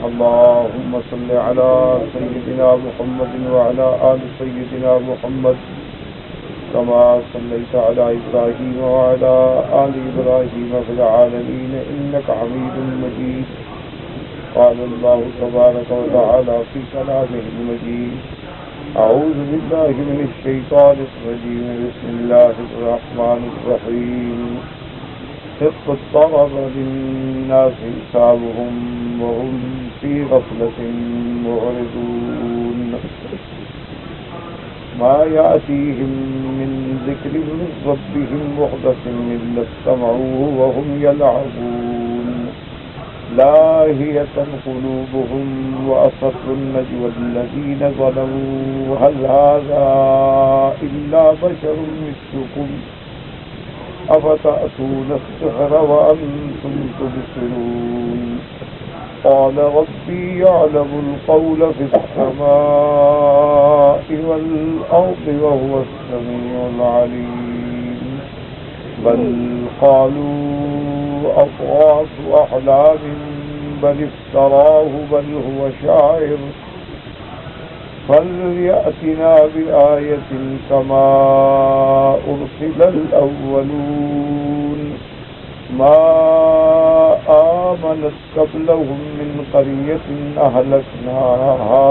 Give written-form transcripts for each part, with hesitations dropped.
اللهم صل على سيدنا محمد وعلى آل سيدنا محمد كما صليت على إبراهيم وعلى آل إبراهيم في العالمين إنك حميد مجيد. قال الله تبارك وتعالى في كلامه المجيد: أعوذ بالله من الشيطان الرجيم. بسم الله الرحمن الرحيم. اقترب للناس حسابهم وهم في غفلة معرضون. ما يأتيهم من ذكر من ربهم محدث إلا استمعوه وهم يلعبون. لاهية قلوبهم وأسروا النجوى الذين ظلموا هل هذا إلا بشر مثلكم أفتأتون السحر وأنتم تبصرون. قال ربي يعلم القول في السماء والأرض وهو السميع العليم. بل قالوا أضغاث أحلام بل افتراه بل هو شاعر فليأتنا بآية كما أرسل الأولون. ما آمنت قبلهم من قرية أهلكناها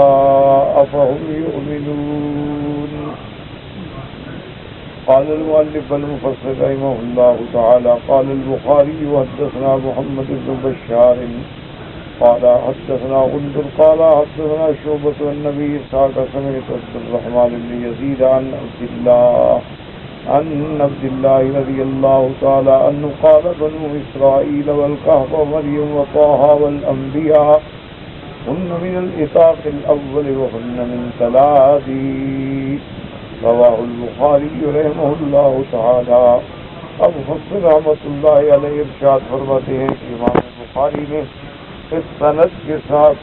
أفهم يؤمنون. قال المؤلف المفسر رحمه الله تعالى: قال البخاري: حدثنا محمد بن بشار قال حدثنا غندر قال حدثنا شعبة النبي سمعت عبد الرحمن بن يزيد عن عبد الله رضي الله تعالى عنه قال: بنو إسرائيل والكهف ومريم وطه والأنبياء هن من الإطاق الأول وهن من ثلاث. رواه البخاری رحمہ اللہ تعالی. اب مفسر رحمۃ اللہ علیہ ارشاد فرماتے ہیں کہ امام بخاری نے اس سند کے ساتھ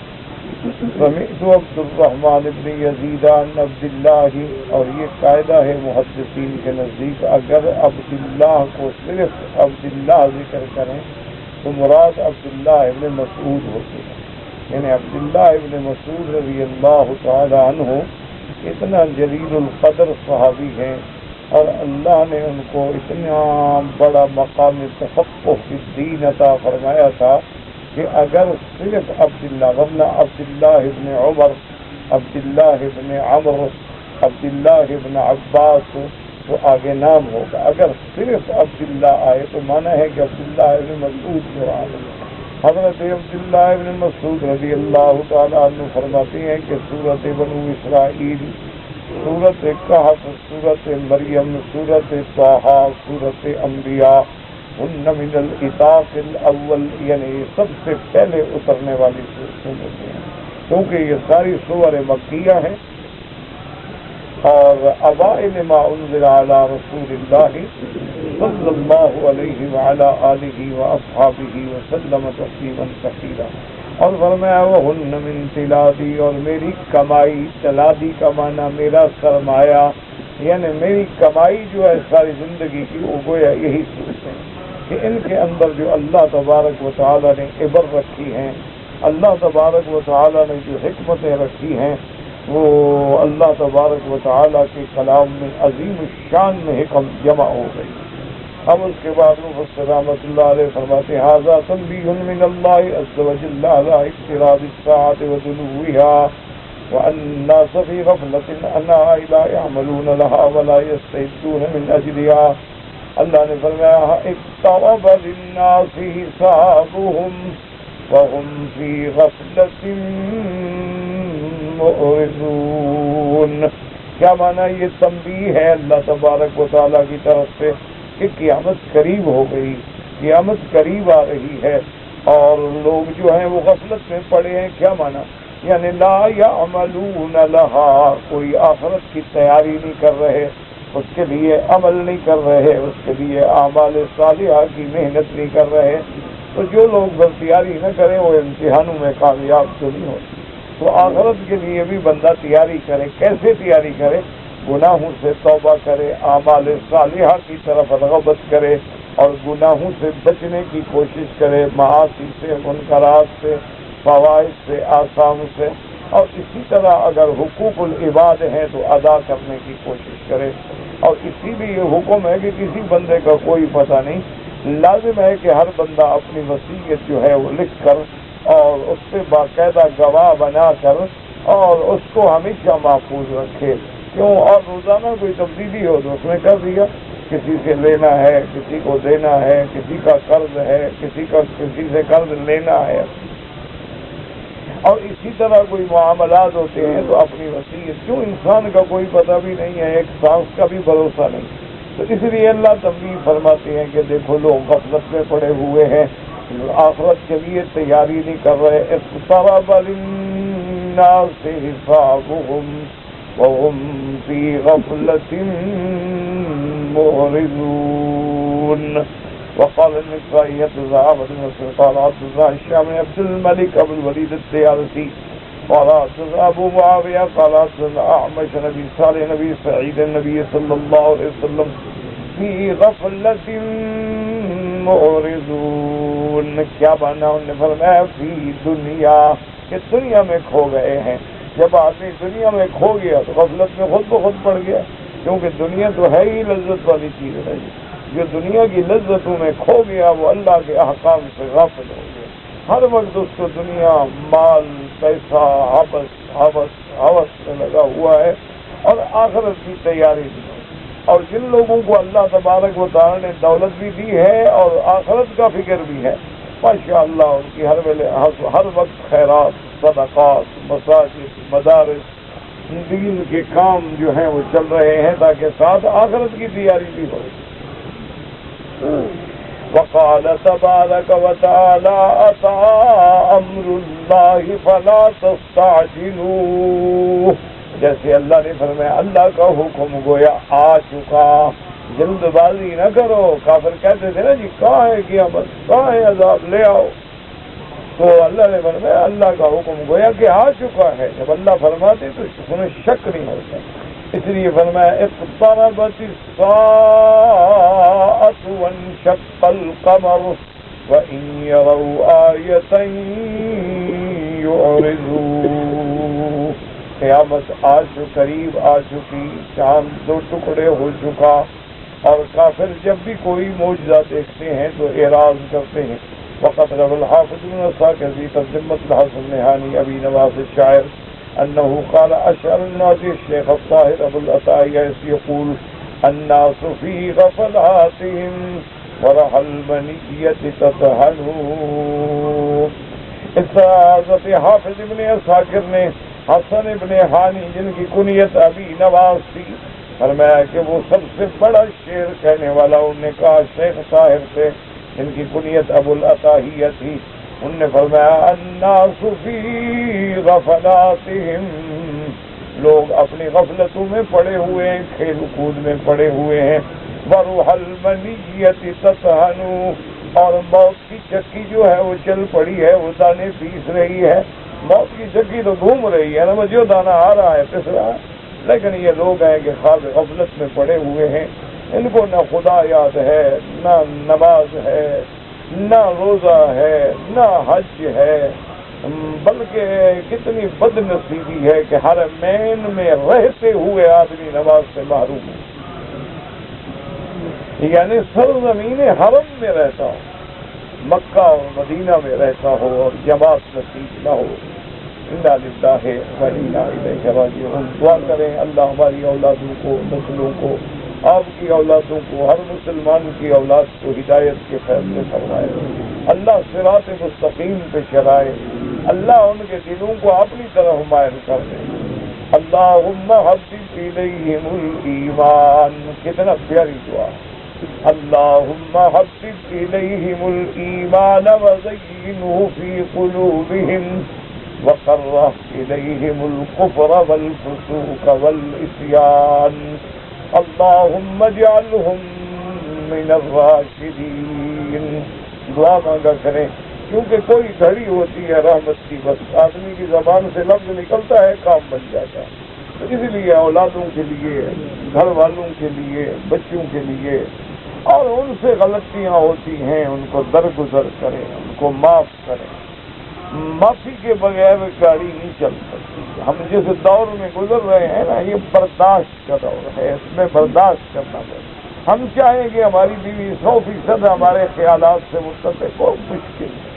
سمعت عبد الرحمن بن یزید عن عبد اللہ، اور یہ قاعدہ ہے محدثین کے نزدیک اگر عبداللہ کو صرف عبداللہ ذکر کریں تو مراد عبداللہ ابن مسعود ہوتے ہیں. یعنی عبداللہ ابن مسعود رضی اللہ تعالی عنہ اتنا جلیل القدر صحابی ہیں اور اللہ نے ان کو اتنا بڑا مقام تفقہ فی الدین عطا فرمایا تھا کہ اگر صرف عبداللہ، ورنہ عبداللہ ابن عمر، عبداللہ ابن عمرو، عبداللہ ابن عباس تو آگے نام ہوگا. اگر صرف عبداللہ آئے تو مانا ہے کہ عبداللہ ابن مسعود مراد ہے. حضرت عبداللہ ابن مسعود رضی اللہ تعالیٰ عنہ فرماتے ہیں کہ سورۃ بنو اسرائیل، سورۃ کہف، سورۃ مریم، سورۃ طٰہٰ، سورۃ انبیاء ہن من الإطاق الاول، یعنی سب سے پہلے اترنے والی صورتیں ہیں کیونکہ یہ ساری سور مکیہ ہیں. اور اوائل ما انزل علی رسول اللہ صلی اللہ علیہ وعلی آلہ واصحابہ وسلم تسلیما کثیرا. اور فرمایا وہن من تلادی، اور میری کمائی، تلادی کا معنی میرا سرمایہ، یعنی میری کمائی جو ہے ساری زندگی کی وہ گویا یہی صورتیں ہیں کہ ان کے اندر جو اللہ تبارک و تعالی نے عبر رکھی ہیں، اللہ تبارک و تعالی نے جو حکمتیں رکھی ہیں، وہ اللہ تبارک و تعالی کے کلام میں عظیم الشان میں حکم جمع ہو گئی. اب اس کے بعد مفسر رحمۃ اللہ علیہ فرماتے ہیں: ھذا تنبیہ من اللہ عز وجل علی اقتراب الساعۃ ودنوها وان الناس فی غفلۃ انها لا يعملون لها ولا يستعدون من اجلها. اللہ نے فرمایا: اقترب للناس حسابهم وهم في غفلة معرضون. کیا معنی؟ یہ تنبیہ ہے اللہ تبارک و تعالیٰ کی طرف سے کہ قیامت قریب ہو گئی، قیامت قریب آ رہی ہے اور لوگ جو ہیں وہ غفلت میں پڑے ہیں. کیا معنی؟ یعنی لا يعملون لها، کوئی آخرت کی تیاری نہیں کر رہے، اس کے لیے عمل نہیں کر رہے، اس کے لیے اعمال صالحہ کی محنت نہیں کر رہے. تو جو لوگ بس تیاری نہ کریں وہ امتحانوں میں کامیاب تو نہیں ہوتے. تو آخرت کے لیے بھی بندہ تیاری کرے. کیسے تیاری کرے؟ گناہوں سے توبہ کرے، اعمال صالحہ کی طرف رغبت کرے اور گناہوں سے بچنے کی کوشش کرے، معاصی سے، منکرات سے. فوائد سے، آثام سے، اور اسی طرح اگر حقوق العباد ہیں تو ادا کرنے کی کوشش کرے۔ اور اسی لیے یہ حکم ہے کہ کسی بندے کا کوئی پتہ نہیں، لازم ہے کہ ہر بندہ اپنی وصیت جو ہے وہ لکھ کر اور اس سے باقاعدہ گواہ بنا کر اور اس کو ہمیشہ محفوظ رکھے۔ کیوں؟ اور روزانہ کوئی تبدیلی ہو تو اس میں کر دیا، کسی سے لینا ہے، کسی کو دینا ہے، کسی کا قرض ہے، کسی سے قرض لینا ہے، اور اسی طرح کوئی معاملات ہوتے ہیں تو اپنی وصیت، کیوں انسان کا کوئی پتہ بھی نہیں ہے، ایک سانس کا بھی بھروسہ نہیں، تو اس لیے اللہ تنبیہ فرماتے ہیں کہ دیکھو لوگ غفلت میں پڑے ہوئے ہیں، آخرت کے لیے تیاری نہیں کر رہے۔ اقترب للناس حسابهم وهم في غفلة معرضون۔ وقال النسائي ذهب بن قال عبد الله الشامي عبد الملك ابو الوليد الطيالسي قال ابو معاوية قال اعمش نبي صالح نبي سعيد النبي صلى الله عليه وسلم في غفلة معرضون۔ کیا مانا؟ انہوں نے فرمایا فی دنیا، کہ دنیا میں کھو گئے ہیں۔ جب آدمی دنیا میں کھو گیا تو غفلت میں خود بخود پڑ گیا، کیونکہ دنیا تو ہے ہی لذت والی چیز ہے، جو دنیا کی لذتوں میں کھو گیا وہ اللہ کے احکام سے غافل ہو گیا۔ ہر وقت اس کو دنیا، مال، پیسہ، حوث میں لگا ہوا ہے اور آخرت کی تیاری نہیں۔ اور جن لوگوں کو اللہ تبارک و تعالی نے دولت بھی دی ہے اور آخرت کا فکر بھی ہے، ماشاءاللہ ان کی ہر وقت خیرات، صدقات، مساجد، مدارس، دین کے کام جو ہیں وہ چل رہے ہیں تاکہ ساتھ آخرت کی تیاری بھی ہو۔ وقال تبارک وتعالی اتی امر اللہ فلا تستعجلوہ، جیسے اللہ نے فرمایا اللہ کا حکم گویا آ چکا، جلد بازی نہ کرو۔ کافر کہتے تھے نا جی کہاں ہے قیامت، کہاں ہے عذاب، لے آؤ، تو اللہ نے فرمایا اللہ کا حکم گویا کہ آ چکا ہے۔ جب اللہ فرماتے تو تمہیں شک نہیں ہوتا، اس لیے فرمایا اقتربت الساعة وانشق القمر وإن يروا آية يعرضوا، قیامت آج قریب آ چکی، چاند دو ٹکڑے ہو چکا، اور کافر جب بھی کوئی معجزہ دیکھتے ہیں تو اعراض کرتے ہیں۔ وقت روى الحافظ بن عساکر في ترجمة الحسن النهاني أبي نواس الشاعر أنه قال أشعر الناظر الشيخ الطاهر أبو العطايا يقول الناس في غفلاتهم ورحى المنية تطحن۔ اس طرح حضرت حافظ ابن عساکر نے حسن ابن ہانی جن کی کنیت ابی نواس تھی فرمایا کہ وہ سب سے بڑا شعر کہنے والا، انہوں نے کہا شیخ طاہر سے جن کی کنیت ابو العطاہیہ تھی، انہوں نے فرمایا الناس فی غفلاتہم، لوگ اپنی غفلتوں میں پڑے ہوئے ہیں، کھیل کود میں پڑے ہوئے ہیں، وروح المنیۃ تطحن، اور موت کی چکی جو ہے وہ چل پڑی ہے، وہ دانے پیس رہی ہے، موت کی چکی تو گھوم رہی ہے نا، جو دانا آ رہا ہے پس رہا ہے، لیکن یہ لوگ ہیں کہ خاص غفلت میں پڑے ہوئے ہیں، ان کو نہ خدا یاد ہے، نہ نماز ہے، نہ روزہ ہے، نہ حج ہے، بلکہ کتنی بد نصیبی ہے کہ حرمین میں رہتے ہوئے آدمی نماز سے محروم ہے، یعنی سرزمین حرم میں رہتا ہو، مکہ اور مدینہ میں رہتا ہو اور جماعت نصیب نہ ہو۔ انا للہ و انا الیہ راجعون۔ دعا کریں اللہ ہماری اولادوں کو، نسلوں کو، آپ کی اولادوں کو، ہر مسلمان کی اولاد کو ہدایت کے فیصلے فرمائے، اللہ صراط مستقیم پہ چلائے، اللہ ان کے دلوں کو اپنی طرف مائل کر دے۔ اللہم حبب الیہم الایمان، کتنا پیاری دعا، اللہم حبب الیہم الایمان وزینہ فی قلوبہم وکرہ الیہم الکفر والفسوق والعصیان، اللہم اجعلہم من الراشدین۔ دعا مانگا کریں، کیونکہ کوئی گھڑی ہوتی ہے رحمت کی، بس آدمی کی زبان سے لفظ نکلتا ہے کام بن جاتا ہے، تو اس لیے اولادوں کے لیے، گھر والوں کے لیے، بچوں کے لیے، اور ان سے غلطیاں ہوتی ہیں ان کو درگزر کریں، ان کو معاف کریں، معافی کے بغیر گاڑی نہیں چل سکتی. ہم جس دور میں گزر رہے ہیں نا، یہ برداشت کا دور ہے، اس میں برداشت کرنا پڑے. ہم چاہیں گے ہماری بیوی 100% ہمارے خیالات سے متفق ہو، مشکل ہے.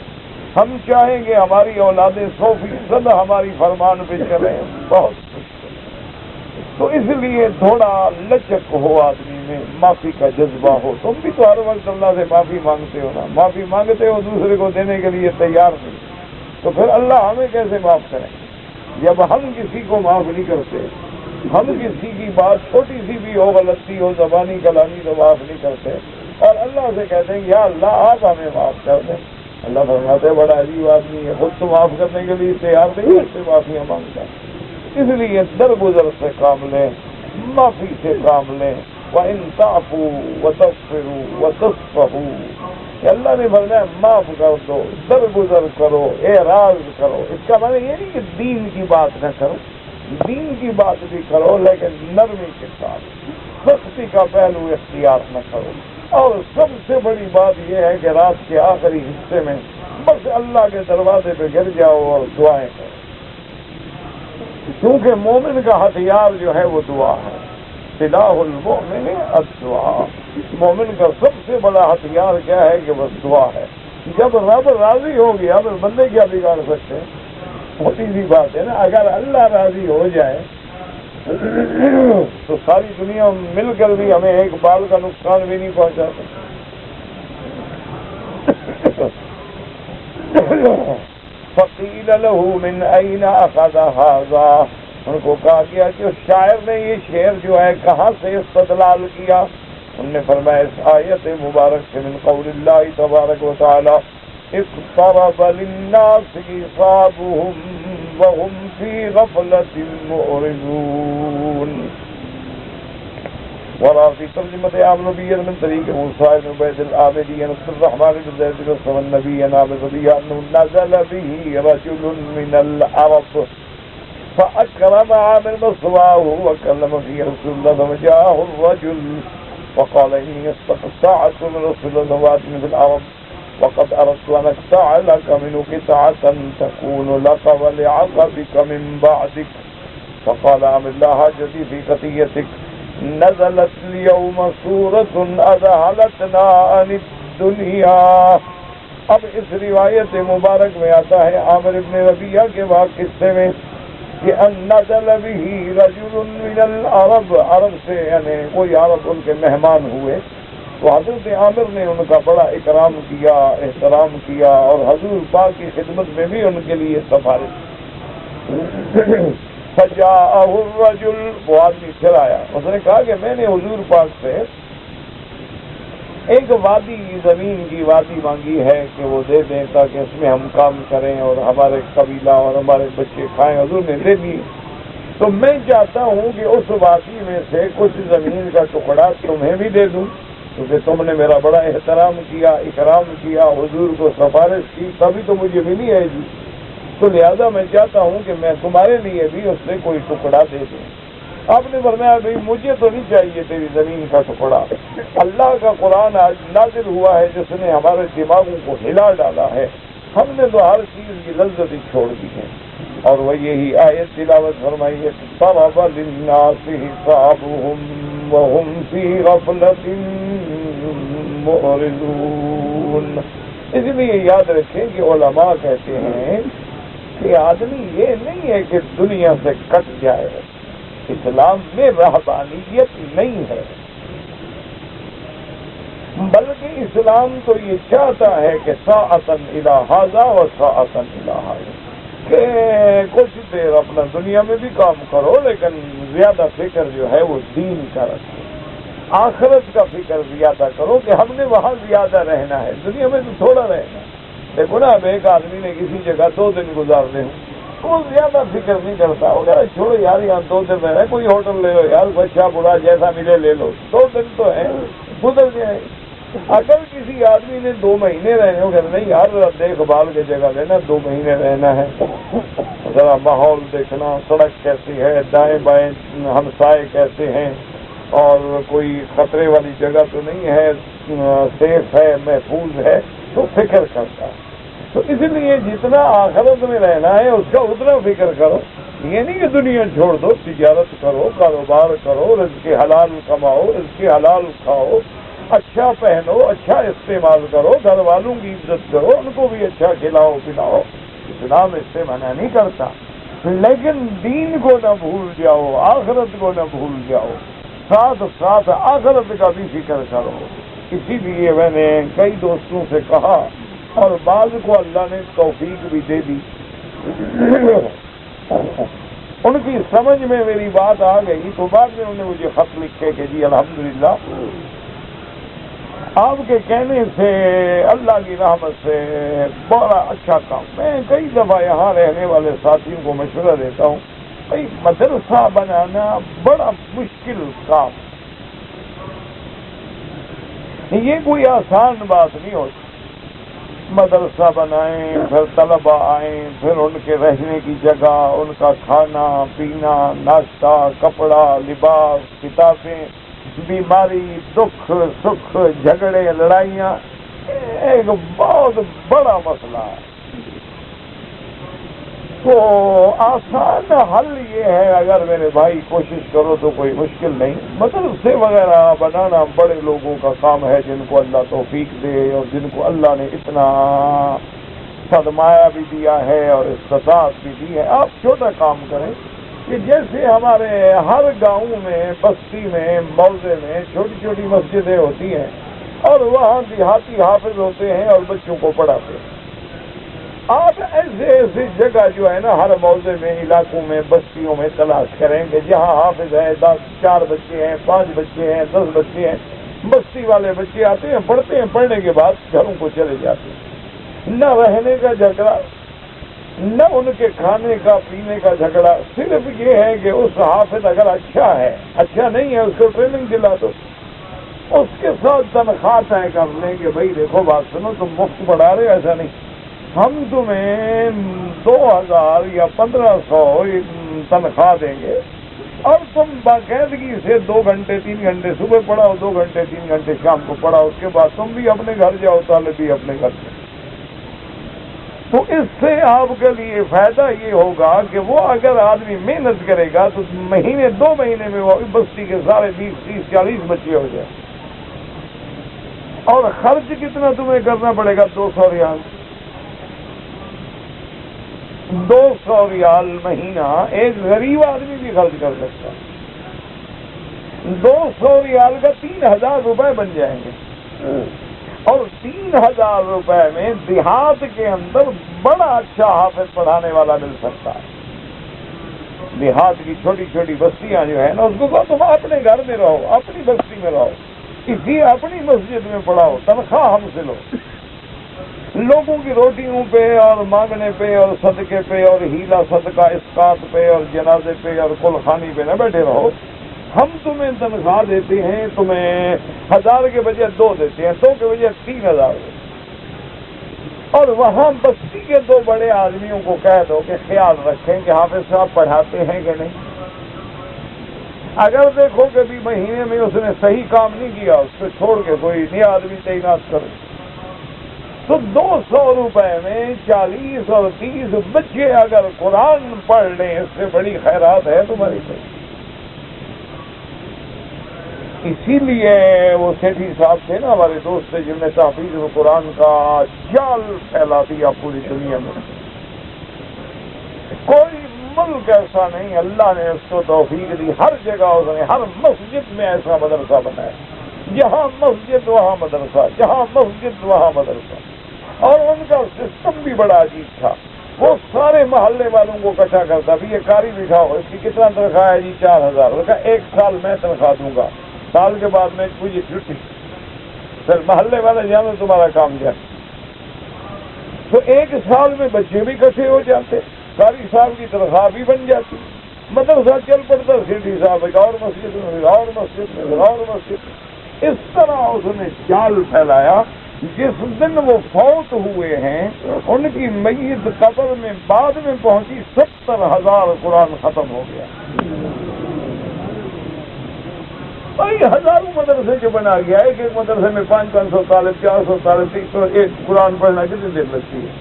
ہم چاہیں گے ہماری اولادیں 100% ہماری فرمان پہ چلیں، بہت مشکل ہے. تو اس لیے تھوڑا لچک ہو آدمی میں، معافی کا جذبہ ہو. تم بھی تو ہر وقت اللہ سے معافی مانگتے ہو نا، معافی مانگتے ہو، دوسرے کو دینے کے لیے تیار نہیں، تو پھر اللہ ہمیں کیسے معاف کریں جب ہم کسی کو معاف نہیں کرتے؟ ہم کسی کی بات چھوٹی سی بھی ہو، غلطی ہو، زبانی کلامی تو معاف نہیں کرتے، اور اللہ سے کہتے ہیں یا اللہ آپ ہمیں معاف کر دیں. اللہ فرماتے بڑا عجیب آدمی ہے، خود تو معاف کرنے کے لیے تیار نہیں، اس سے معافیاں مانگتا ہے. اس لیے درگزر سے کام لیں، معافی سے کام لیں. وَإِن تَعْفُوا وَتَغْفِرُوا وَتَصْفَحُوا، کہ اللہ نے فرمایا معاف کر دو، درگزر کرو، اعراض کرو. اس کا معنی یہ نہیں کہ دین کی بات نہ کرو، دین کی بات بھی کرو، لیکن نرمی کے ساتھ، سختی کا پہلو اختیار نہ کرو. اور سب سے بڑی بات یہ ہے کہ رات کے آخری حصے میں بس اللہ کے دروازے پہ گر جاؤ اور دعائیں کرو، کیونکہ مومن کا ہتھیار جو ہے وہ دعا ہے. سلاح المؤمن الدعاء. مومن کا سب سے بڑا ہتھیار کیا ہے کہ بس دعا ہے. جب رب راضی ہو گیا پھر بندے کیا بگاڑ سکتے ہیں؟ موٹی سی بات ہے نا. اگر اللہ راضی ہو جائے تو ساری دنیا مل کر بھی ہمیں ایک بال کا نقصان بھی نہیں پہنچا سکتی. فقیل له من أين أخذ هذا، ان کو کہا گیا کہ اس شاعر نے یہ شعر جو ہے کہاں سے استدلال کیا؟ انہوں نے فرمایا اس آیت مبارک سے، من قول اللہ تبارک و تعالی اقترب للناس حسابهم وهم في غفلة معرضون. ورا في ترجمة عامر من طريق موسى بن عبيد العابدي عن عبد الرحمن بن زيد بن سلمة النبي عن رضي أنه نزل به رجل من العرب فأكرم عامر مصواه وكلم فيه رسول الله فجاءه الرجل وقال إني استقطعت من رسول الله واتني في العرب وقد أردت أن أقطع لك منه قطعة تكون لك ولعقبك من بعدك. فقال عامر لا حاجة في قضيتك، نزلت اليوم سورة أذهلتنا عن الدنيا. اب اس روایت مبارک میں آتا ہے عامر ابن ربیعہ کے قصے میں کہ ان نزل به رجل من العرب، عرب سے یعنی کوئی عرب ان کے مہمان ہوئے، تو حضرت عامر نے ان کا بڑا اکرام کیا، احترام کیا، اور حضور پاک کی خدمت میں بھی ان کے لیے سفارش. فجاءه الرجل، وہ آدمی پھر آیا، اس نے کہا کہ میں نے حضور پاک سے ایک وادی، زمین کی وادی مانگی ہے کہ وہ دے دیں تاکہ اس میں ہم کام کریں اور ہمارے قبیلہ اور ہمارے بچے کھائیں. حضور نے دے دی. تو میں چاہتا ہوں کہ اس وادی میں سے کچھ زمین کا ٹکڑا تمہیں بھی دے دوں، کیونکہ تم نے میرا بڑا احترام کیا، اکرام کیا، حضور کو سفارش کی، تبھی تو مجھے ملی ہے جی. تو لہذا میں چاہتا ہوں کہ میں تمہارے لیے بھی اس سے کوئی ٹکڑا دے دوں. آپ نے فرمایا بھائی مجھے تو نہیں چاہیے تیری زمین کا ٹکڑا، اللہ کا قرآن آج نازل ہوا ہے جس نے ہمارے دماغوں کو ہلا ڈالا ہے، ہم نے تو ہر چیز کی لذت ہی چھوڑ دی ہے. اور وہ یہی آیت تلاوت فرمائی ہے، اقترب للناس حسابهم وهم في غفلة معرضون. اس لیے یاد رکھیں کہ علماء کہتے ہیں کہ آدمی یہ نہیں ہے کہ دنیا سے کٹ جائے، اسلام میں رہبانیت نہیں ہے، بلکہ اسلام تو یہ چاہتا ہے کہ ساعتاً الی ھذا و ساعتاً الی ھذا، کہ کچھ دیر اپنا دنیا میں بھی کام کرو لیکن زیادہ فکر جو ہے وہ دین کا رکھو، آخرت کا فکر زیادہ کرو کہ ہم نے وہاں زیادہ رہنا ہے، دنیا میں تو تھوڑا رہنا ہے. دیکھو نا اب ایک آدمی نے کسی جگہ 2 دن گزارنے ہوں، وہ زیادہ فکر نہیں کرتا، وغیرہ چھوڑو یار یہاں 2 دن رہنا ہے، کوئی ہوٹل لے لو یار، بچہ بڑا جیسا ملے لے لو، 2 دن تو ہے گزر جائے. اگر کسی آدمی نے 2 مہینے رہنے ہو، نہیں یار دیکھ بھال کی جگہ لینا، 2 مہینے رہنا ہے، ذرا ماحول دیکھنا، سڑک کیسی ہے، دائیں بائیں ہمسائے کیسے ہیں، اور کوئی خطرے والی جگہ تو نہیں ہے، سیف ہے، محفوظ ہے، تو فکر کرتا ہے. تو اس لیے جتنا آخرت میں رہنا ہے اس کا اتنا فکر کرو. یہ نہیں کہ دنیا چھوڑ دو، تجارت کرو، کاروبار کرو، رزق حلال کماؤ، رزق حلال کھاؤ، اچھا پہنو، اچھا استعمال کرو، گھر والوں کی عزت کرو، ان کو بھی اچھا کھلاؤ پلاؤ. اسلام اس سے منع نہیں کرتا، لیکن دین کو نہ بھول جاؤ، آخرت کو نہ بھول جاؤ، ساتھ ساتھ آخرت کا بھی فکر کرو. اسی لیے میں نے کئی دوستوں سے کہا، اور بعض کو اللہ نے توفیق بھی دے دی، ان کی سمجھ میں میری بات آ گئی، تو بعد میں انہوں نے مجھے خط لکھے کہ جی الحمدللہ آپ کے کہنے سے اللہ کی رحمت سے بڑا اچھا کام. میں کئی دفعہ یہاں رہنے والے ساتھیوں کو مشورہ دیتا ہوں، بھائی مدرسہ بنانا بڑا مشکل کام، یہ کوئی آسان بات نہیں ہوتی. مدرسہ بنائیں، پھر طلبہ آئیں، پھر ان کے رہنے کی جگہ، ان کا کھانا پینا، ناشتہ، کپڑا، لباس، کتابیں، بیماری، دکھ سکھ، جھگڑے، لڑائیاں، ایک بہت بڑا مسئلہ ہے. تو آسان حل یہ ہے، اگر میرے بھائی کوشش کرو تو کوئی مشکل نہیں. مدرسے وغیرہ بنانا بڑے لوگوں کا کام ہے، جن کو اللہ توفیق دے اور جن کو اللہ نے اتنا سرمایہ بھی دیا ہے اور استطاعت بھی دی ہے. آپ چھوٹا کام کریں کہ جیسے ہمارے ہر گاؤں میں، بستی میں، موضع میں چھوٹی چھوٹی مسجدیں ہوتی ہیں اور وہاں دیہاتی حافظ ہوتے ہیں اور بچوں کو پڑھاتے ہیں. آپ ایسے جگہ جو ہے نا ہر موضع میں، علاقوں میں، بستیوں میں تلاش کریں کہ جہاں حافظ ہے، 4 بچے ہیں، 5 بچے ہیں، 10 بچے ہیں، بستی والے بچے آتے ہیں، پڑھتے ہیں، پڑھنے کے بعد گھروں کو چلے جاتے ہیں. نہ رہنے کا جھگڑا، نہ ان کے کھانے کا پینے کا جھگڑا، صرف یہ ہے کہ اس حافظ اگر اچھا ہے، اچھا نہیں ہے اس کو ٹریننگ دلا دو، اس کے ساتھ تنخواہ طے کر لیں کہ بھائی دیکھو بات سنو، تم مفت پڑھا رہے، ایسا نہیں، ہم تمہیں 2000 یا 1500 تنخواہ دیں گے اور تم باقاعدگی سے 2 گھنٹے 3 گھنٹے صبح پڑھاؤ، 2 گھنٹے 3 گھنٹے شام کو پڑھاؤ، اس کے بعد تم بھی اپنے گھر جاؤ، طالب بھی اپنے گھر سے. تو اس سے آپ کے لیے فائدہ یہ ہوگا کہ وہ اگر آدمی محنت کرے گا تو مہینے 2 مہینے میں وہ بستی کے سارے 20 30 40 بچے ہو جائیں. اور خرچ کتنا تمہیں کرنا پڑے گا؟ 200 ریال. 200 ریال مہینہ ایک غریب آدمی بھی خرچ کر سکتا ہے. 200 ریال کا 3000 روپے بن جائیں گے، اور 3000 روپے میں دیہات کے اندر بڑا اچھا حافظ پڑھانے والا مل سکتا ہے. دیہات کی چھوٹی چھوٹی بستیاں جو ہے نا، اس کو کہو تم اپنے گھر میں رہو، اپنی بستی میں رہو، اسی اپنی مسجد میں پڑھاؤ، تنخواہ ہم سے لو. لوگوں کی روٹیوں پہ اور مانگنے پہ اور صدقے پہ اور ہیلا صدقہ اسقاط پہ اور جنازے پہ اور کل خانی پہ نہ بیٹھے رہو. ہم تمہیں تنخواہ دیتے ہیں، تمہیں 1000 کے بجائے 2 دیتے ہیں، 2 کے بجائے 3000 دیتے ہیں. اور وہاں بستی کے 2 بڑے آدمیوں کو کہہ دو کہ خیال رکھیں کہ حافظ صاحب پڑھاتے ہیں کہ نہیں. اگر دیکھو کہ بھی مہینے میں اس نے صحیح کام نہیں کیا، اس کو چھوڑ کے کوئی نیا آدمی تعینات کرو. تو 200 روپے میں 40 اور 30 بچے اگر قرآن پڑھ لیں، اس سے بڑی خیرات ہے تمہاری طرف. اسی لیے وہ سیٹھی صاحب تھے نا ہمارے دوست تھے، جنہوں نے تحفیظ قرآن کا جال پھیلا دیا پوری دنیا میں. کوئی ملک ایسا نہیں، اللہ نے اس کو توفیق دی، ہر جگہ اس نے ہر مسجد میں ایسا مدرسہ بنایا. جہاں مسجد وہاں مدرسہ، جہاں مسجد وہاں مدرسہ. اور ان کا سسٹم بھی بڑا عجیب تھا. وہ سارے محلے والوں کو اکٹھا کرتا بھی، یہ قاری بٹھاؤ، اس کی کتنا تنخواہ ہے جی؟ 4000. اس کا 1 سال میں تنخواہ دوں گا، سال کے بعد میں مجھے چھٹی. پھر محلے والے جانے تمہارا کام جائے. تو 1 سال میں بچے بھی اکٹھے ہو جاتے، قاری صاحب کی تنخواہ بھی بن جاتی، مدرسہ چل پڑتا. سیٹھی صاحب ایک اور مسجد میں، اور مسجد میں، اور مسجد میں. اس طرح اس نے جال پھیلایا. جس دن وہ فوت ہوئے ہیں، ان کی میت قبر میں بعد میں پہنچی، 70,000 قرآن ختم ہو گیا. بھائی ہزاروں مدرسے جو بنا گیا، ایک مدرسے میں 500 طالب، 400 طالب، 300. ایک قرآن پڑھنا کتنی دیر لگتی ہے؟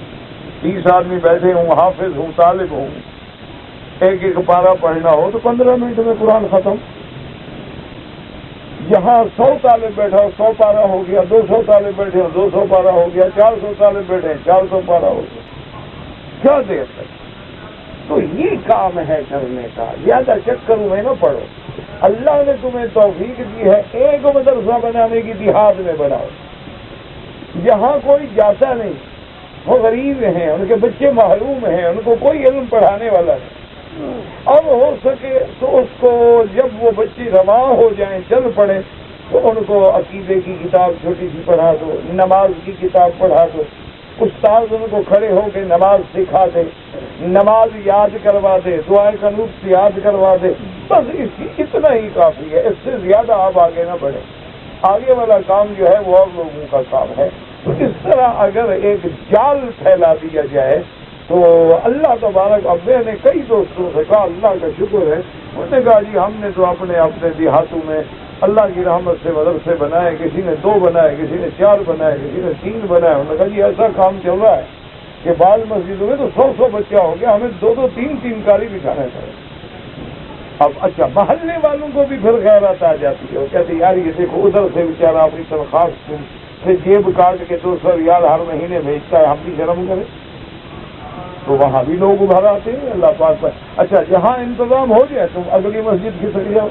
30 آدمی بیٹھے ہوں، حافظ ہوں، طالب ہوں، ایک ایک پارہ پڑھنا ہو تو 15 منٹ میں قرآن ختم۔ یہاں 100 طالب بیٹھا ہو 100 پارہ ہو گیا، 200 طالب بیٹھے ہو 200 پارہ ہو گیا، 400 طالب بیٹھے 400 پارہ ہو گیا، کیا دیر تک؟ تو یہ کام ہے کرنے کا، زیادہ چکروں میں نہ پڑو۔ اللہ نے تمہیں توفیق دی ہے، ایک مدرسہ بنانے کی دیہات میں بناؤ، یہاں کوئی جاتا نہیں، وہ غریب ہیں، ان کے بچے محروم ہیں، ان کو کوئی علم پڑھانے والا نہیں۔ اب ہو سکے تو اس کو جب وہ بچے رواں ہو جائیں، چل پڑے، تو ان کو عقیدے کی کتاب چھوٹی سی پڑھا دو، نماز کی کتاب پڑھا دو، استاد ان کو کھڑے ہو کے نماز سکھا دے، نماز یاد کروا دے، دعائے قنوت یاد کروا دے، بس اتنا ہی کافی ہے، اس سے زیادہ آپ آگے نہ بڑھیں۔ آگے والا کام جو ہے وہ اور لوگوں کا کام ہے۔ تو اس طرح اگر ایک جال پھیلا دیا جائے تو اللہ تبارک، اب میں نے کئی دوستوں سے کہا اللہ کا شکر ہے، انہوں نے کہا جی ہم نے تو اپنے دیہاتوں میں اللہ کی رحمت سے مدرسے بنائے، کسی نے 2 بنائے، کسی نے 4 بنائے، کسی نے 3 بنائے۔ انہوں نے کہا جی ایسا کام چل رہا ہے کہ بعض مسجدوں میں تو 100 بچہ ہو گیا، ہمیں 2 3 کاری بٹھانا چاہیے۔ اب اچھا محلے والوں کو بھی پھر غیرت آ جاتی ہے، وہ کہتے یار یہ دیکھو ادھر سے بیچارہ اپنی تنخواہ سے جیب کاٹ کے 200 ریال ہر مہینے بھیجتا ہے، ہم بھی شرم کریں۔ تو وہاں بھی لوگ ابھر آتے ہیں اللہ پاک پر۔ اچھا جہاں انتظام ہو جائے تم اگلی مسجد کی طرف جاؤ،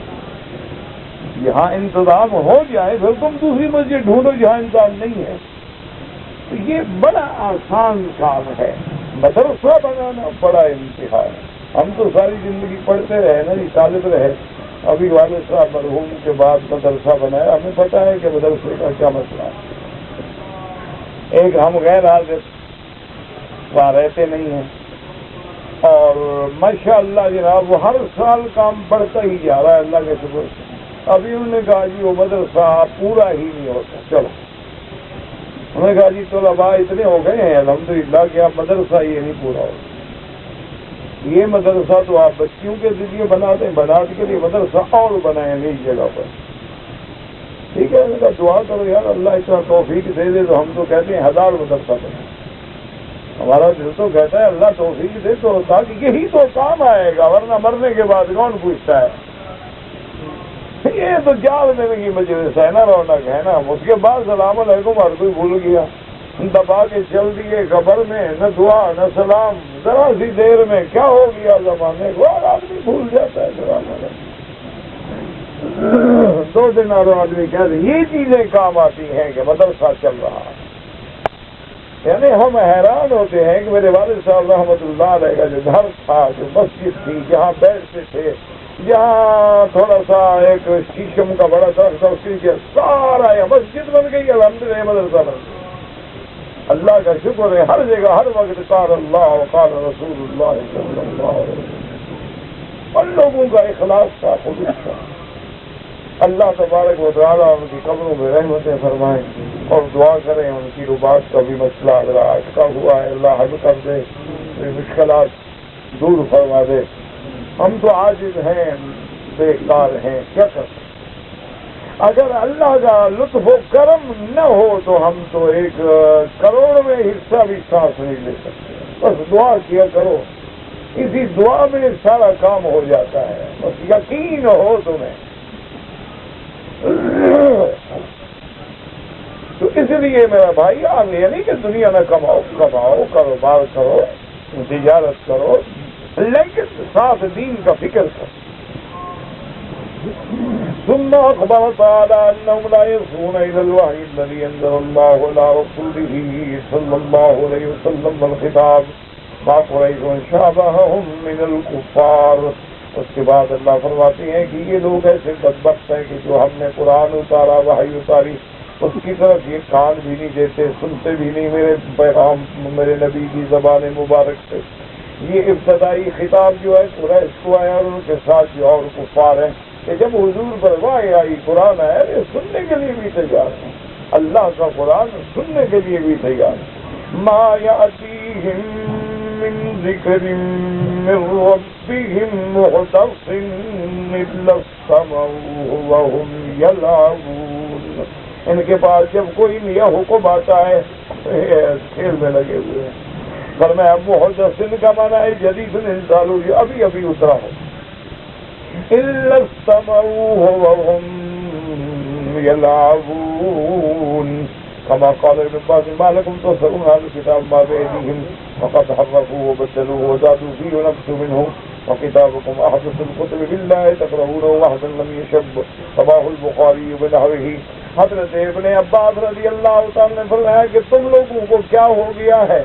یہاں انتظام ہو جائے پھر تم دوسری مسجد ڈھونڈو جہاں انتظام نہیں ہے۔ تو یہ بڑا آسان کام ہے، مدرسہ بنانا بڑا امتحان ہے۔ ہم تو ساری زندگی پڑھتے رہے نا جی، طالب رہے، ابھی والد صاحب مرحوم کے بعد مدرسہ بنایا، ہمیں پتہ ہے کہ مدرسے کا کیا مسئلہ ہے۔ ایک ہم غیر حاضر وہاں رہتے نہیں ہیں، اور ماشاءاللہ جناب وہ ہر سال کام بڑھتا ہی جا رہا ہے اللہ کے شکر سے۔ ابھی انہوں نے کہا جی وہ مدرسہ پورا ہی نہیں ہوتا، چلو انہوں نے کہا جی طلباء اتنے ہو گئے ہیں الحمدللہ کہ اب مدرسہ یہ نہیں پورا ہوتا، یہ مدرسہ تو آپ بچیوں کے ذریعے بناتے ہیں، بنانے کے لیے مدرسہ اور بنائیں نئی جگہ پر۔ ٹھیک ہے، انہوں نے کہا دعا کرو یار اللہ اتنا توفیق دے دے، تو ہم تو کہتے ہیں 1000 مدرسہ بنائیں، ہمارا دل تو کہتا ہے اللہ توفیق دے تو، تاکہ یہی تو کام آئے گا، ورنہ مرنے کے بعد کون پوچھتا ہے؟ یہ تو جال میں کی مجلس ہے نا، رونق ہے نا، اس کے بعد سلام علیکم ہر کوئی بھول گیا، دبا کے چل دیے قبر میں، نہ دعا نہ سلام، ذرا سی دیر میں کیا ہو گیا زمانے کو، اور آدمی بھول جاتا ہے سلام علیکم۔ 2 دن اور آدمی کہتے ہیں یہ چیزیں کام آتی ہیں کہ مدرسہ چل رہا ہے۔ یعنی ہم حیران ہوتے ہیں کہ میرے والد صاحب رحمۃ اللہ علیہ کا جو گھر تھا، جو مسجد تھی، جہاں بیٹھتے تھے، جہاں تھوڑا سا ایک شیشم کا بڑا درخت تھا، اس کے نیچے سارا یہ مسجد بن گئی، الحمدللہ مدرسہ بن گیا۔ اللہ کا شکر ہے، ہر جگہ ہر وقت قال اللہ وقال رسول اللہ صلی اللہ علیہ وسلم، ان لوگوں کا اخلاص تھا، خلوص تھا۔ اللہ تبارک و تعالیٰ ان کی قبروں میں رحمتیں فرمائیں، اور دعا کریں ان کی رباط کا بھی مسئلہ اگر اٹکا ہوا ہے اللہ حل کر دے، مشکلات دور فرما دے۔ ہم تو عاجز ہیں، بیکار ہیں، کیا کر سکتے؟ اگر اللہ کا لطف و کرم نہ ہو تو ہم تو 1 کروڑویں حصہ بھی سانس نہیں لے سکتے۔ بس دعا کیا کرو، اسی دعا میں سارا کام ہو جاتا ہے، بس یقین ہو تمہیں۔ تو اس لیے میرا بھائی آپ یہ نہیں کہ دنیا میں کماؤ، کاروبار کرو، تجارت کرو، لیکن ساتھ دین کا فکر کرو۔ ثم أخبر تعالى أنهم لا يصغون إلى الوحي الذي أنزل الله على رسوله صلى الله عليه وسلم، والخطاب مع قريش شابههم من الكفار۔ اس کے بعد اللہ فرماتے ہیں کہ یہ لوگ ایسے بدبخت ہیں کہ جو ہم نے قرآن اتارا، وحی اتاری، اس کی طرف یہ کان بھی نہیں دیتے، سنتے بھی نہیں میرے پیغام، میرے نبی کی زبان مبارک سے۔ یہ ابتدائی خطاب جو ہے قریش کو آیا، اور ان کے ساتھ جو اور کفار ہیں کہ جب حضور پر وحی آئی، قرآن آیا، یہ سننے کے لیے بھی تیار ہیں، اللہ کا قرآن سننے کے لیے بھی تیار ہیں۔ ما یأتیہم من ذکر من ربہم محدث الا استمعوہ وہم یلعبون۔ ان کے پاس جب کوئی نیا حکم آتا ہے کھیل میں لگے ہوئے ہیں، فرمایا محدث کا معنی ہے جدید انزال ہو، ابھی ابھی اترا ہو. الا استمعوه وهم يلعبون كما قال ابن عباس ما لكم تصرون هذا الكتاب ما بأيديهم وقد حرفوه وبدلوه وزادوا فيه ونقصوا منه وكتابكم أحدث الكتب بالله تقرؤونه وحدا لم يشب. رواه البخاری بنحوه. حضرت ابن عباس رضی اللہ تعالی نے فرمایا کہ تم لوگوں کو کیا ہو گیا ہے،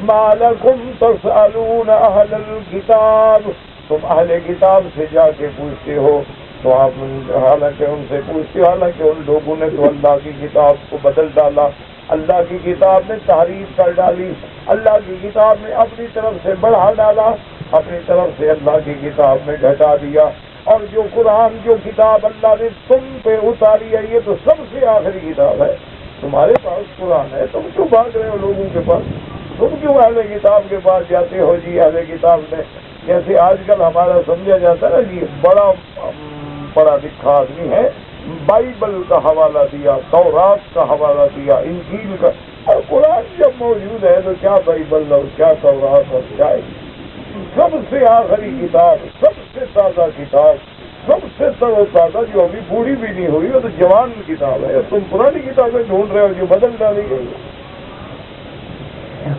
ما لکم تسألون اہل الکتاب، تم اہل کتاب سے جا کے پوچھتے ہو. تو آپ حالانکہ ان سے پوچھتے ہو، حالانکہ ان لوگوں نے تو اللہ کی کتاب کو بدل ڈالا، اللہ کی کتاب میں تحریف کر ڈالی، اللہ کی کتاب میں اپنی طرف سے بڑھا ڈالا، اپنی طرف سے اللہ کی کتاب میں گھٹا دیا. اور جو قرآن، جو کتاب اللہ نے تم پہ اتاری ہے، یہ تو سب سے آخری کتاب ہے. تمہارے پاس قرآن ہے، تم کیوں بھاگ رہے ہو لوگوں کے پاس؟ تم کیوں اہل کتاب کے پاس جاتے ہو؟ جی اہل کتاب نے، جیسے آج کل ہمارا سمجھا جاتا ہے نا کہ بڑا پڑھا لکھا آدمی ہے، بائبل کا حوالہ دیا، تورات کا حوالہ دیا، انجیل کا. اور قرآن جب موجود ہے تو کیا بائبل اور کیا تورات اور کیا سب سے آخری کتاب، سب سے تازہ کتاب، سب سے تازہ جو ابھی بوڑھی بھی نہیں ہوئی، وہ تو جوان کتاب ہے. تم پرانی کتابیں ڈھونڈ رہے ہو جو بدل ڈالی گئی.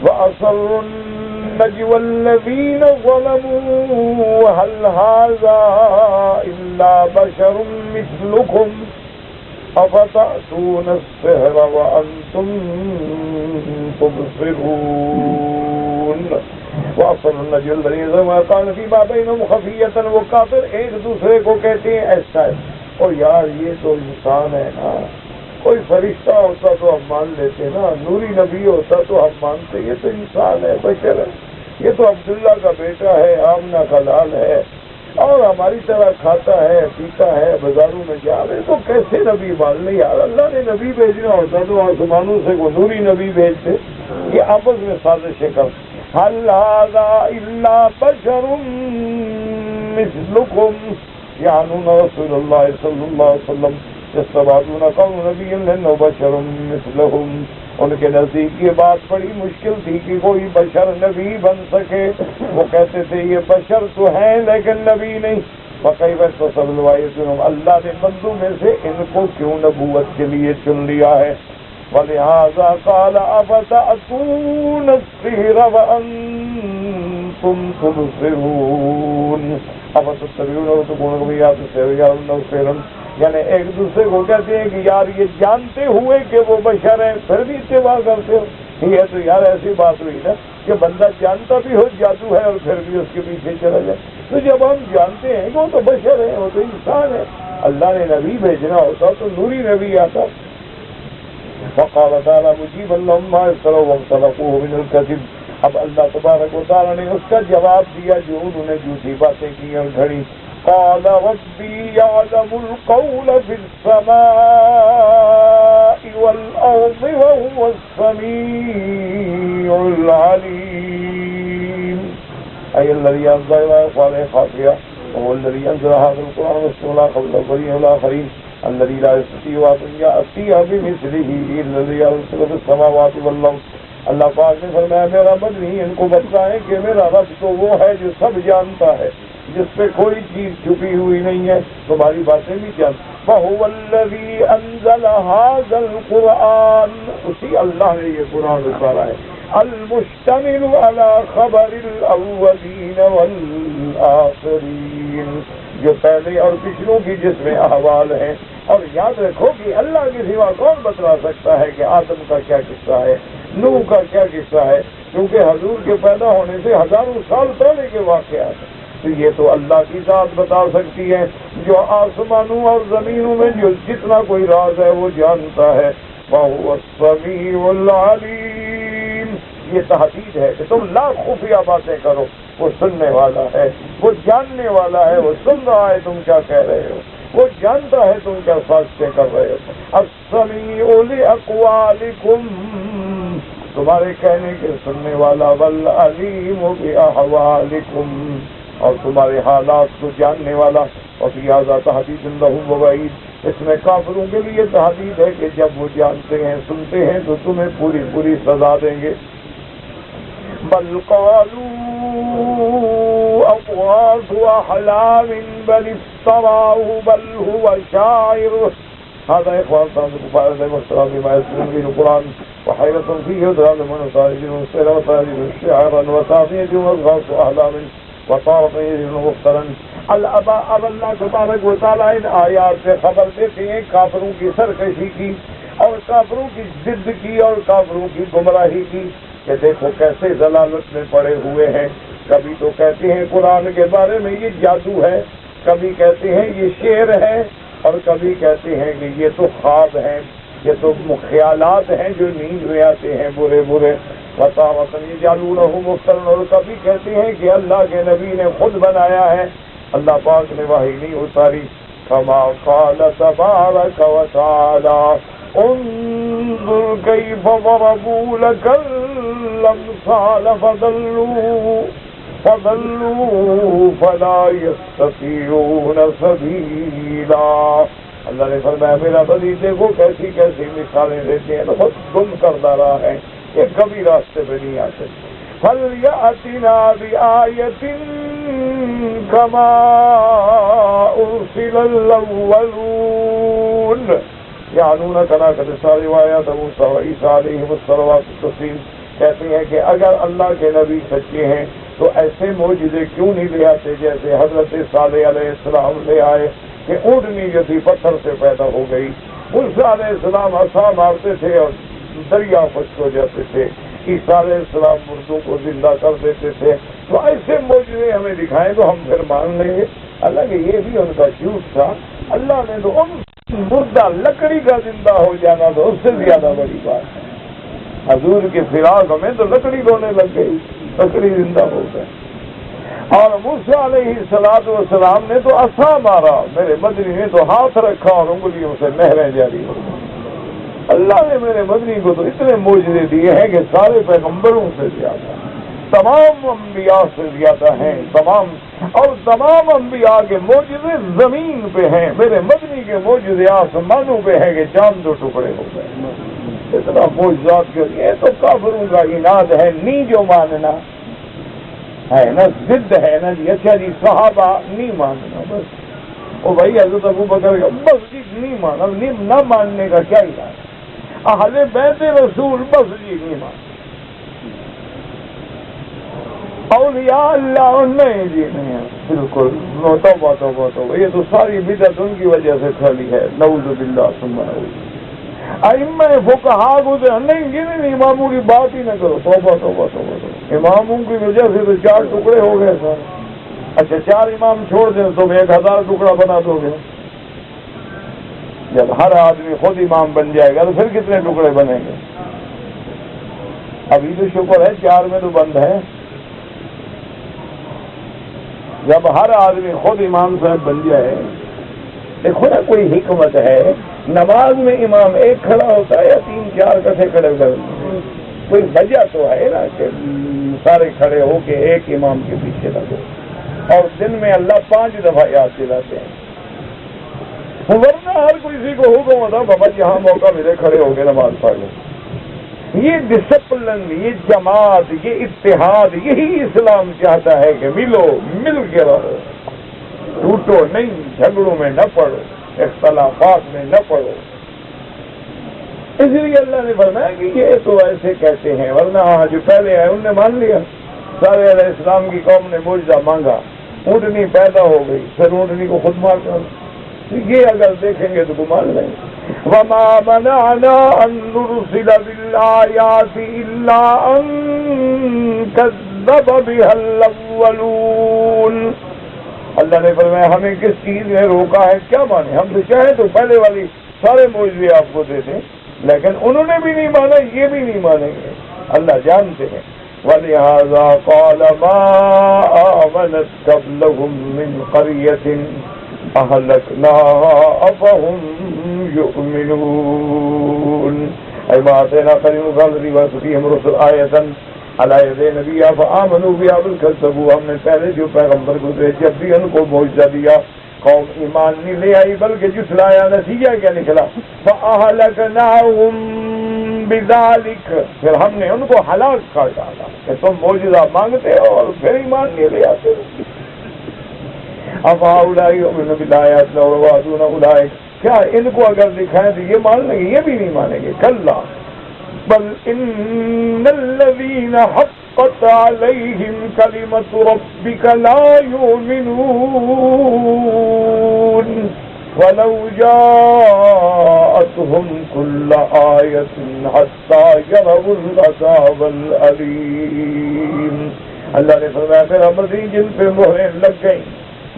وَأَصَرُّوا النَّجْوَى الَّذِينَ ظَلَمُوا هَلْ هَذَا إِلَّا بَشَرٌ مِثْلُكُمْ أَفَتَأْتُونَ السِّحْرَ وَأَنْتُمْ تُبْصِرُونَ. وَأَصَرُّوا النَّجْوَى الَّذِينَ ظَلَمُوا قَالُوا فِيمَا بَيْنَهُمْ خَفِيَّةً. وہ کافر ایک دوسرے کو کہتے ہیں ایسا ہے، اور یار یہ تو انسان ہے نا، کوئی فرشتہ ہوتا تو ہم مان لیتے نا، نوری نبی ہوتا تو ہم مانتے، یہ تو انسان ہے، بشر ہے، یہ تو عبداللہ کا بیٹا ہے، آمنہ کا لال ہے، اور ہماری طرح کھاتا ہے پیتا ہے، بازاروں میں جا رہے تو کیسے نبی مان لے یار؟ اللہ نے نبی بھیجنا ہوتا تو آسمانوں سے وہ نوری نبی بھیجتے. یہ آپس میں سازشیں کر. هل هذا إلا بشر مثلكم يعنون رسول الله صلی اللہ علیہ وسلم يستبعدون قول نبي لأنه بشر مثلهم. ان کے نزدیک یہ بات بڑی مشکل تھی کہ کوئی بشر نبی بن سکے. وہ کہتے تھے یہ بشر تو ہیں لیکن نبی نہیں. وَكَيْفَ تَصَلُّوا اللہ نے بندوں میں سے ان کو کیوں نبوت کے لیے چن لیا ہے. وَلِهَذَا قَالَ أَفَتَأْتُونَ السِّحْرَ وَأَنْتُمْ تُبْصِرُونَ. أَفَتَتَّبِعُونَهُ وَتَقُولُونَ بِآيَاتِ السِّحْرِ يَرَوْنَهُ سِحْرًا. یعنی ایک دوسرے کو کہتے ہیں کہ یار یہ جانتے ہوئے کہ وہ بشر ہیں پھر بھی اتباع کرتے ہو. یہ تو یار ایسی بات ہوئی نا کہ بندہ جانتا بھی ہو جادو ہے اور پھر بھی اس کے پیچھے چلا جائے. تو جب ہم جانتے ہیں کہ وہ تو بشر ہیں، وہ تو انسان ہے، اللہ نے نبی بھیجنا ہوتا تو نوری نبی آتا. وقال تعالی مجیبا لهم ما افتروا واختلقوه من الكذب. اب اللہ تبارک و تعالی نے اس کا جواب دیا جو انہوں نے جھوٹی باتیں کی اور گھڑی. قال ربي يعلم القول في السماء والأرض وهو السميع العليم. أي الذي أنزل إلى صالح خافية وهو الذي أنزل هذا القرآن واستولى قبل الأولين والآخرين الذي لا يستطيع أن يأتي بمثله إلا الذي يرسل في السماوات والأرض. اللہ پاک نے فرمایا میرا رب نہیں ان کو بتائیں کہ میرا رب تو وہ ہے جو سب جانتا ہے، جس پہ کوئی چیز چھپی ہوئی نہیں ہے، تمہاری باتیں بھی جانتا. وَهُوَ الَّذِي أَنزَلَ هَذَا الْقُرْآنَ. اسی اللہ نے یہ قرآن اتارا ہے. الْمُشْتَمِلُ عَلَى خَبَرِ الْأَوَّلِينَ وَالْآخِرِينَ. جو پہلے اور پچھلوں کی جس میں احوال ہیں. اور یاد رکھو کہ اللہ کے سوا کون بتلا سکتا ہے کہ آدم کا کیا قصہ ہے، نوح کا کیا قصہ ہے، کیونکہ حضور کے پیدا ہونے سے ہزاروں سال پہلے کے واقعات ہیں. تو یہ تو اللہ کی ذات بتا سکتی ہے جو آسمانوں اور زمینوں میں جو جتنا کوئی راز ہے وہ جانتا ہے. وَهُوَ السَّمِيعُ الْعَلِيمُ. یہ تحدید ہے کہ تم لا خفیہ باتیں کرو، وہ سننے والا ہے، وہ جاننے والا ہے، وہ سن رہا ہے تم کیا کہہ رہے ہو، وہ جانتا ہے تم کیا سازشیں کر رہے ہو. السمیع لأقوالکم. تمہارے کہنے کے سننے والا. والعلیم بأحوالکم. اور تمہارے حالات کو جاننے والا. اور لہذا تحدید لهم ووعید. اس میں کافروں کے لیے تحدید ہے کہ جب وہ جانتے ہیں سنتے ہیں تو تمہیں پوری پوری سزا دیں گے. بل قالوا أضغاث أحلام بل افتراه بل هو شاعر. هذا إخوان صادق فائدة واختلاف ما يسمون به القرآن وحيرة فيه يدرى لمن صالح المسير وصالح شعرا وتعطية وأضغاث أحلام وطارق يجب مخترا. اب اللہ تبارک و تعالیٰ ان آیات سے خبر دیتے ہیں کافروں کی سرکشی کی اور کافروں کی ضد کی اور کافروں کی گمراہی کی کہ دیکھو کیسے ضلالت میں پڑے ہوئے ہیں. کبھی تو کہتے ہیں قرآن کے بارے میں یہ جادو ہے, کبھی کہتے ہیں یہ شعر ہے, اور کبھی کہتے ہیں کہ یہ تو خواب ہیں, یہ تو خیالات ہیں جو نیند میں آتے ہیں برے برے. وطاوطن یجعلونہ مفترا, اور کبھی کہتے ہیں کہ اللہ کے نبی نے خود بنایا ہے, اللہ پاک نے وحی نہیں اتاری. کما قال تبارک وتعالی انظر کیف ضربوا لک الامثال فضلوا فلا يستطيعون سبیلا. اللہ نے فرمایا میرا بندی دیکھو کیسی کیسی مثالیں دیتے ہیں, تو خود گم کردہ رہا ہے, یہ کبھی راستے پہ نہیں آتے. فَلْيَأْتِنَا بِآيَةٍ كَمَا أُرْسِلَ الْأَوَّلُونَ يَعْنُونَ كَنَاكَ رِسَالِ وَآيَاتَ مُوسَىٰ وَعِيسَىٰ عَلَيْهِمُ الصَّلَوَاتُ التَّسْلِيمُ. کہتے ہیں کہ اگر اللہ کے نبی سچے ہیں تو ایسے معجزے کیوں نہیں لے آتے جیسے حضرت صالح علیہ السلام لے آئے کہ اونٹنی جو تھی پتھر سے پیدا ہو گئی. موسیٰ علیہ السلام عصا مارتے تھے اور دریا خشک ہو جاتے تھے. عیسیٰ علیہ السلام مردوں کو زندہ کر دیتے تھے. تو ایسے معجزے ہمیں دکھائیں تو ہم پھر مان لیں گے. حالانکہ یہ بھی ان کا جھوٹ تھا. اللہ نے تو مردہ لکڑی کا زندہ ہو جانا تو اس سے زیادہ بڑی بات ہے. حضور کے فراق میں تو لکڑی رونے لگ گئی, لکڑی زندہ ہو گئی. اور موسیٰ علیہ السلام نے تو عصا مارا, میرے مدنی نے تو ہاتھ رکھا اور انگلیوں سے نہریں جاری ہو گئی. اللہ نے میرے مدنی کو تو اتنے معجزے دیے ہیں کہ سارے پیغمبروں سے زیادہ, تمام انبیاء سے زیادہ ہیں. تمام انبیاء کے معجزے زمین پہ ہیں, میرے مدنی کے معجزے آسمانوں پہ ہیں کہ چاند دو ٹکڑے ہو گئے. اتنا معجزات کے لیے تو کافروں کا عناد ہے, نہیں جو ماننا ہے نا, ضد ہے نا جی. اچھا جی صحابہ نہیں ماننا, بس او بھائی حضرت ابو بکر کا بس جی نہیں مانا, نہ ماننے کا کیا علاج. اہل بیت رسول بس جی نہیں ماننا. اولیاء اللہ نہیں جی نہیں, بالکل توبہ توبہ توبہ. یہ تو ساری بدعت ان کی وجہ سے کھڑی ہے, نعوذ باللہ ثم نعوذ. ائمہ فقہا کو نہیں جی نہیں, اماموں کی بات ہی نہ کرو. توبہ توبہ توبہ توبہ. اماموں کی وجہ سے تو 4 ٹکڑے ہو گئے سر. اچھا 4 امام چھوڑ دیں تو 1000 ٹکڑا بنا دو گے. جب ہر آدمی خود امام بن جائے گا تو پھر کتنے ٹکڑے بنیں گے؟ ابھی تو شکر ہے 4 میں تو بند ہے. جب ہر آدمی خود امام صاحب بن جائے, دیکھو نا کوئی حکمت ہے. نماز میں امام ایک کھڑا ہوتا ہے یا 3-4 کٹھے کھڑے کر, کوئی وجہ تو ہے نا کہ سارے کھڑے ہو کے ایک امام کے پیچھے لگو. اور دن میں اللہ 5 دفعہ یاد دلاتے ہیں, ورنہ ہر کسی کو حکم ہوتا بابا جہاں موقع ملے کھڑے ہو کے نماز پڑھ لو. یہ ڈسپلن, یہ جماعت, یہ اتحاد, یہی اسلام چاہتا ہے کہ ملو, مل کے رہو, ٹوٹو نہیں, جھگڑوں میں نہ پڑو, اختلافات میں نہ پڑو. اس لیے اللہ نے فرمایا کہ یہ تو ایسے کہتے ہیں, ورنہ جو پہلے آئے انہوں نے مان لیا. سارے علیہ السلام کی قوم نے معجزہ مانگا, اونٹنی پیدا ہو گئی, پھر اونٹنی کو خود مار کر. یہ اگر دیکھیں گے تو گمان لیں. وَمَا مَنَعْنَا أَن نُرْسِلَ بِالْآيَاتِ إِلَّا أَن كَذَّبَ بِهَا الْأَوَّلُونَ. اللہ نے فرمایا ہمیں کس چیز نے روکا ہے, کیا مانے. ہم تو چاہیں تو پہلے والی سارے معجزے آپ کو دے دیں, لیکن انہوں نے بھی نہیں مانا, یہ بھی نہیں مانیں گے. اللہ جانتے ہیں. وَلِهَذَا قَالَ مَا آمَنَتْ قَبْلَهُم مِّن قَرْيَةٍ أَهْلَكْنَاهَا أَفَهُمْ يُؤْمِنُونَ. أي ما آتينا قريم الذي فيهم رسل آية على يدي نبيها فآمنوا بها بل كذبوا. ہم نے پہلے جو پیغمبر کو دے جب بھی ان کو معجزہ دیا قوم ایمان نہیں لے آئی بلکہ جھٹلایا. نتیجہ کیا نکلا؟ فأهلكناهم بذالک، پھر ہم نے ان کو ہلاک کر ڈالا کہ تم معجزہ مانگتے ہو اور پھر ایمان نہیں لے آتے. افہؤلاء یؤمنون بالآیات ویوادون اولئک، کیا ان کو اگر دکھائیں تو یہ مان لیں گے؟ یہ بھی نہیں مانیں گے. کلا بل ان الذین حقت علیہم کلمۃ ربک لا یؤمنون ولو جاءتهم كل آیۃ حتی یروا العذاب الألیم. اللہ نے فرمایا پھر ہماری جن پہ مہریں لگ گئیں،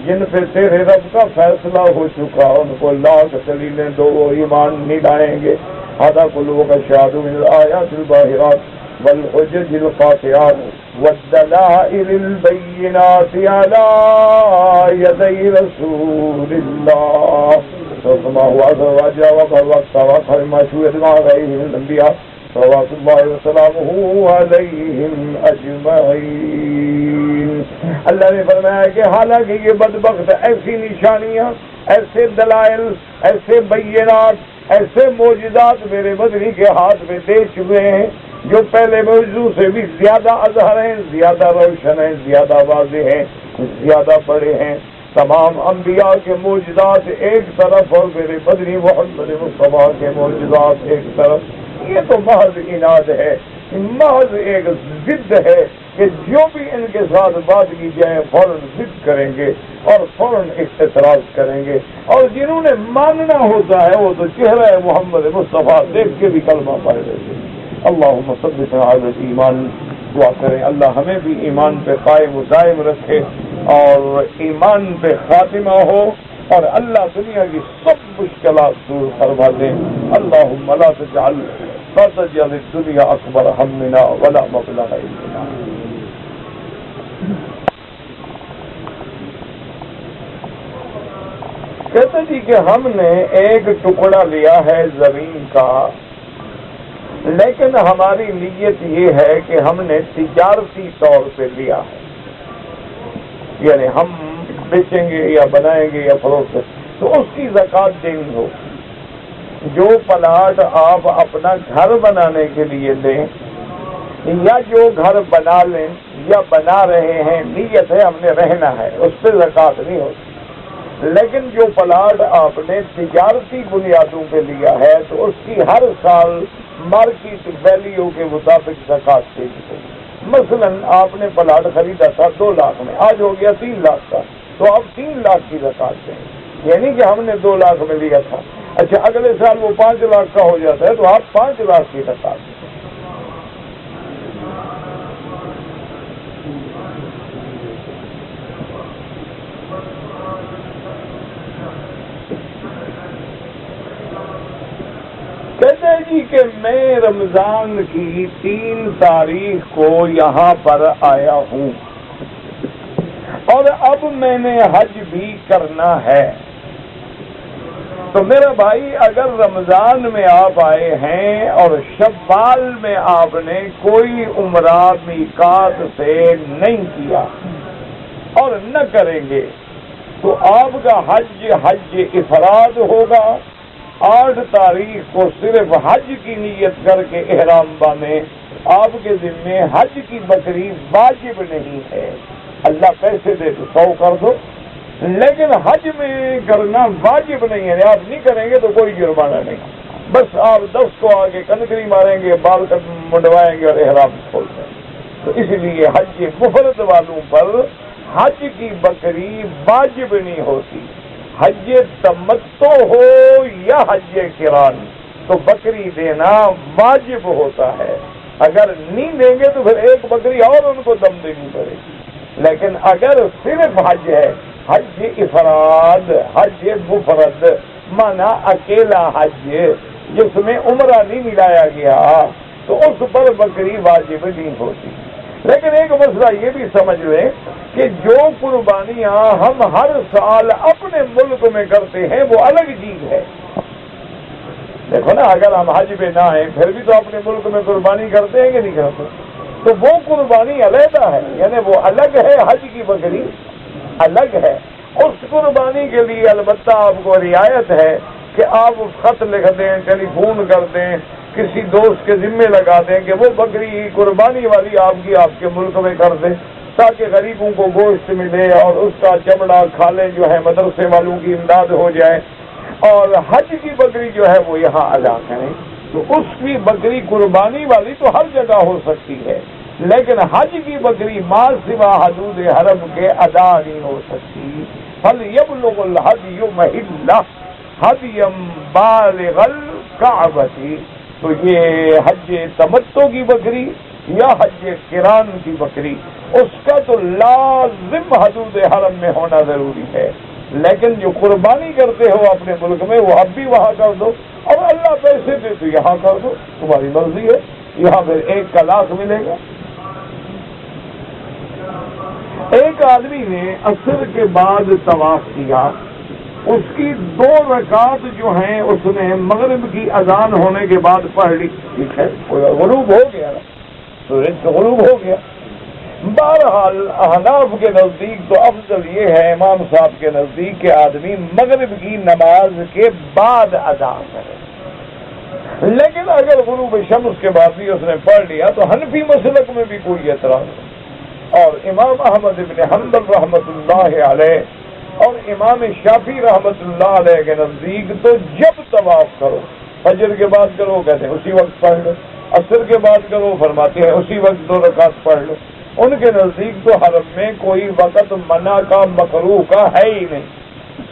جن پہ تیرے رب کا فیصلہ ہو چکا، ان کو لاکھ دلیلیں دو، وہ ایمان نہیں لائیں گے. هذا كله كالشهاد من الآيات الباهرات والحجج القاطعات والدلائل البينات على يدي رسول الله صلى الله عليه وسلم ما شهد مع غيره من الأنبياء صلوات الله وسلامه عليهم أجمعين. اللہ نے فرمایا کہ حالانکہ یہ بدبخت ایسی نشانیاں، ایسے دلائل، ایسے بینات، ایسے معجزات میرے بدری کے ہاتھ میں دے چکے ہیں جو پہلے موضوع سے بھی زیادہ اظہر ہیں، زیادہ روشن ہیں، زیادہ واضح ہیں، زیادہ بڑے ہیں. تمام انبیاء کے معجزات ایک طرف اور میرے بدری محمد مصطفیٰ کے معجزات ایک طرف. یہ تو محض عناد ہے، محض ایک ضد ہے کہ جو بھی ان کے ساتھ بات کی جائے فوراً ضد کریں گے اور فوراً اعتراض کریں گے. اور جنہوں نے ماننا ہوتا ہے وہ تو چہرہ محمد مصطفیٰ دیکھ کے بھی کلمہ پڑھ لیتے. اللہم ثبتنا علی الایمان. دعا کریں اللہ ہمیں بھی ایمان پہ قائم و دائم رکھے اور ایمان پہ خاتمہ ہو اور اللہ دنیا کی سب مشکلات دور کروا دیں. اللہم لا تجعل الدنیا اکبر ہمنا ولا مبلغ علمنا. کہتے جی کہ ہم نے ایک ٹکڑا لیا ہے زمین کا، لیکن ہماری نیت یہ ہے کہ ہم نے تجارتی طور پہ لیا ہے، یعنی ہم بیچیں گے یا بنائیں گے یا فروخت، تو اس کی زکوٰۃ دینی ہو. جو پلاٹ آپ اپنا گھر بنانے کے لیے لیں یا جو گھر بنا لیں یا بنا رہے ہیں، نیت ہے ہم نے رہنا ہے، اس پہ زکوٰۃ نہیں ہوتی. لیکن جو پلاٹ آپ نے تجارتی بنیادوں پہ لیا ہے تو اس کی ہر سال مارکیٹ ویلیو کے مطابق زکوٰۃ دینی ہوگی. مثلا آپ نے پلاٹ خریدا تھا 2 لاکھ میں، آج ہو گیا 3 لاکھ کا، تو آپ 3 لاکھ کی زکوٰۃ دیں. یعنی کہ ہم نے 2 لاکھ میں لیا تھا، اچھا اگلے سال وہ 5 لاکھ کا ہو جاتا ہے تو آپ 5 لاکھ کی زکوٰۃ دیں. کہتے ہیں جی کہ میں رمضان کی 3 تاریخ کو یہاں پر آیا ہوں اور اب میں نے حج بھی کرنا ہے. تو میرا بھائی اگر رمضان میں آپ آئے ہیں اور شوال میں آپ نے کوئی عمرہ میقات سے نہیں کیا اور نہ کریں گے تو آپ کا حج افراد ہوگا. 8 تاریخ کو صرف حج کی نیت کر کے احرام باندھیں، آپ کے ذمے حج کی بکری واجب نہیں ہے. اللہ پیسے دے تو 100 کر دو، لیکن حج میں کرنا واجب نہیں ہے. آپ نہیں کریں گے تو کوئی جرمانہ نہیں، بس آپ 10 کو آگے کنکری ماریں گے، بال منڈوائیں گے اور احرام کھول دیں. تو اس لیے حج مفرد والوں پر حج کی بکری واجب نہیں ہوتی. حج تمتع ہو یا حج قران تو بکری دینا واجب ہوتا ہے. اگر نہیں دیں گے تو پھر ایک بکری اور ان کو دم دینی پڑے گی. لیکن اگر صرف حج ہے، حج افراد، حج مفرد مانا اکیلا حج جس میں عمرہ نہیں ملایا گیا، تو اس پر بکری واجب نہیں ہوتی. لیکن ایک مسئلہ یہ بھی سمجھ لیں کہ جو قربانیاں ہم ہر سال اپنے ملک میں کرتے ہیں وہ الگ چیز ہے. دیکھو نا، اگر ہم حج پہ نہ آئیں پھر بھی تو اپنے ملک میں قربانی کرتے ہیں کہ نہیں کرتے؟ تو وہ قربانی علیحدہ ہے، یعنی وہ الگ ہے، حج کی بکری الگ ہے. اس قربانی کے لیے البتہ آپ کو رعایت ہے کہ آپ خط لکھ دیں، ٹیلی فون کر دیں کسی دوست کے ذمے لگا دیں کہ وہ بکری قربانی والی آپ کے ملک میں کر دیں تاکہ غریبوں کو گوشت ملے اور اس کا چمڑا کھالیں جو ہے مدرسے والوں کی امداد ہو جائے، اور حج کی بکری جو ہے وہ یہاں ادا کریں، تو اس کی بکری قربانی والی تو ہر جگہ ہو سکتی ہے، لیکن حج کی بکری ما سوا حدود حرم کے ادا نہیں ہو سکتی۔ فَلْيَبْلُغُ الْهَدْيُ مَحِلَّهُ هَدْيًا بَالِغَ الْكَعْبَةِ، تو یہ حج تمتع کی بکری یا حج قران کی بکری، اس کا تو لازم حدود حرم میں ہونا ضروری ہے، لیکن جو قربانی کرتے ہو اپنے ملک میں وہ اب بھی وہاں کر دو، اور اللہ پیسے دے تو یہاں کر دو، تمہاری مرضی ہے، یہاں پھر 1 کا لاکھ ملے گا۔ ایک آدمی نے عصر کے بعد طواف کیا، اس کی 2 رکعت جو ہیں اس نے مغرب کی اذان ہونے کے بعد پڑھ لی، ٹھیک ہے، غروب ہو گیا نا، سورج کا غروب ہو گیا۔ بہرحال احناف کے نزدیک تو افضل یہ ہے، امام صاحب کے نزدیک کہ آدمی مغرب کی نماز کے بعد ادا کرے، لیکن اگر غروب شمس کے بعد بھی اس نے پڑھ لیا تو حنفی مسلک میں بھی کوئی اعتراض نہیں، اور امام احمد بن حنبل رحمۃ اللہ علیہ اور امام شافعی رحمۃ اللہ علیہ کے نزدیک تو جب طواف کرو، فجر کے بعد کرو کہتے ہیں اسی وقت پڑھ لو، عصر کے بعد کرو فرماتے ہیں اسی وقت 2 رکعت پڑھ لو۔ ان کے نزدیک تو حرم میں کوئی وقت منع کا مکروہ کا ہے ہی نہیں،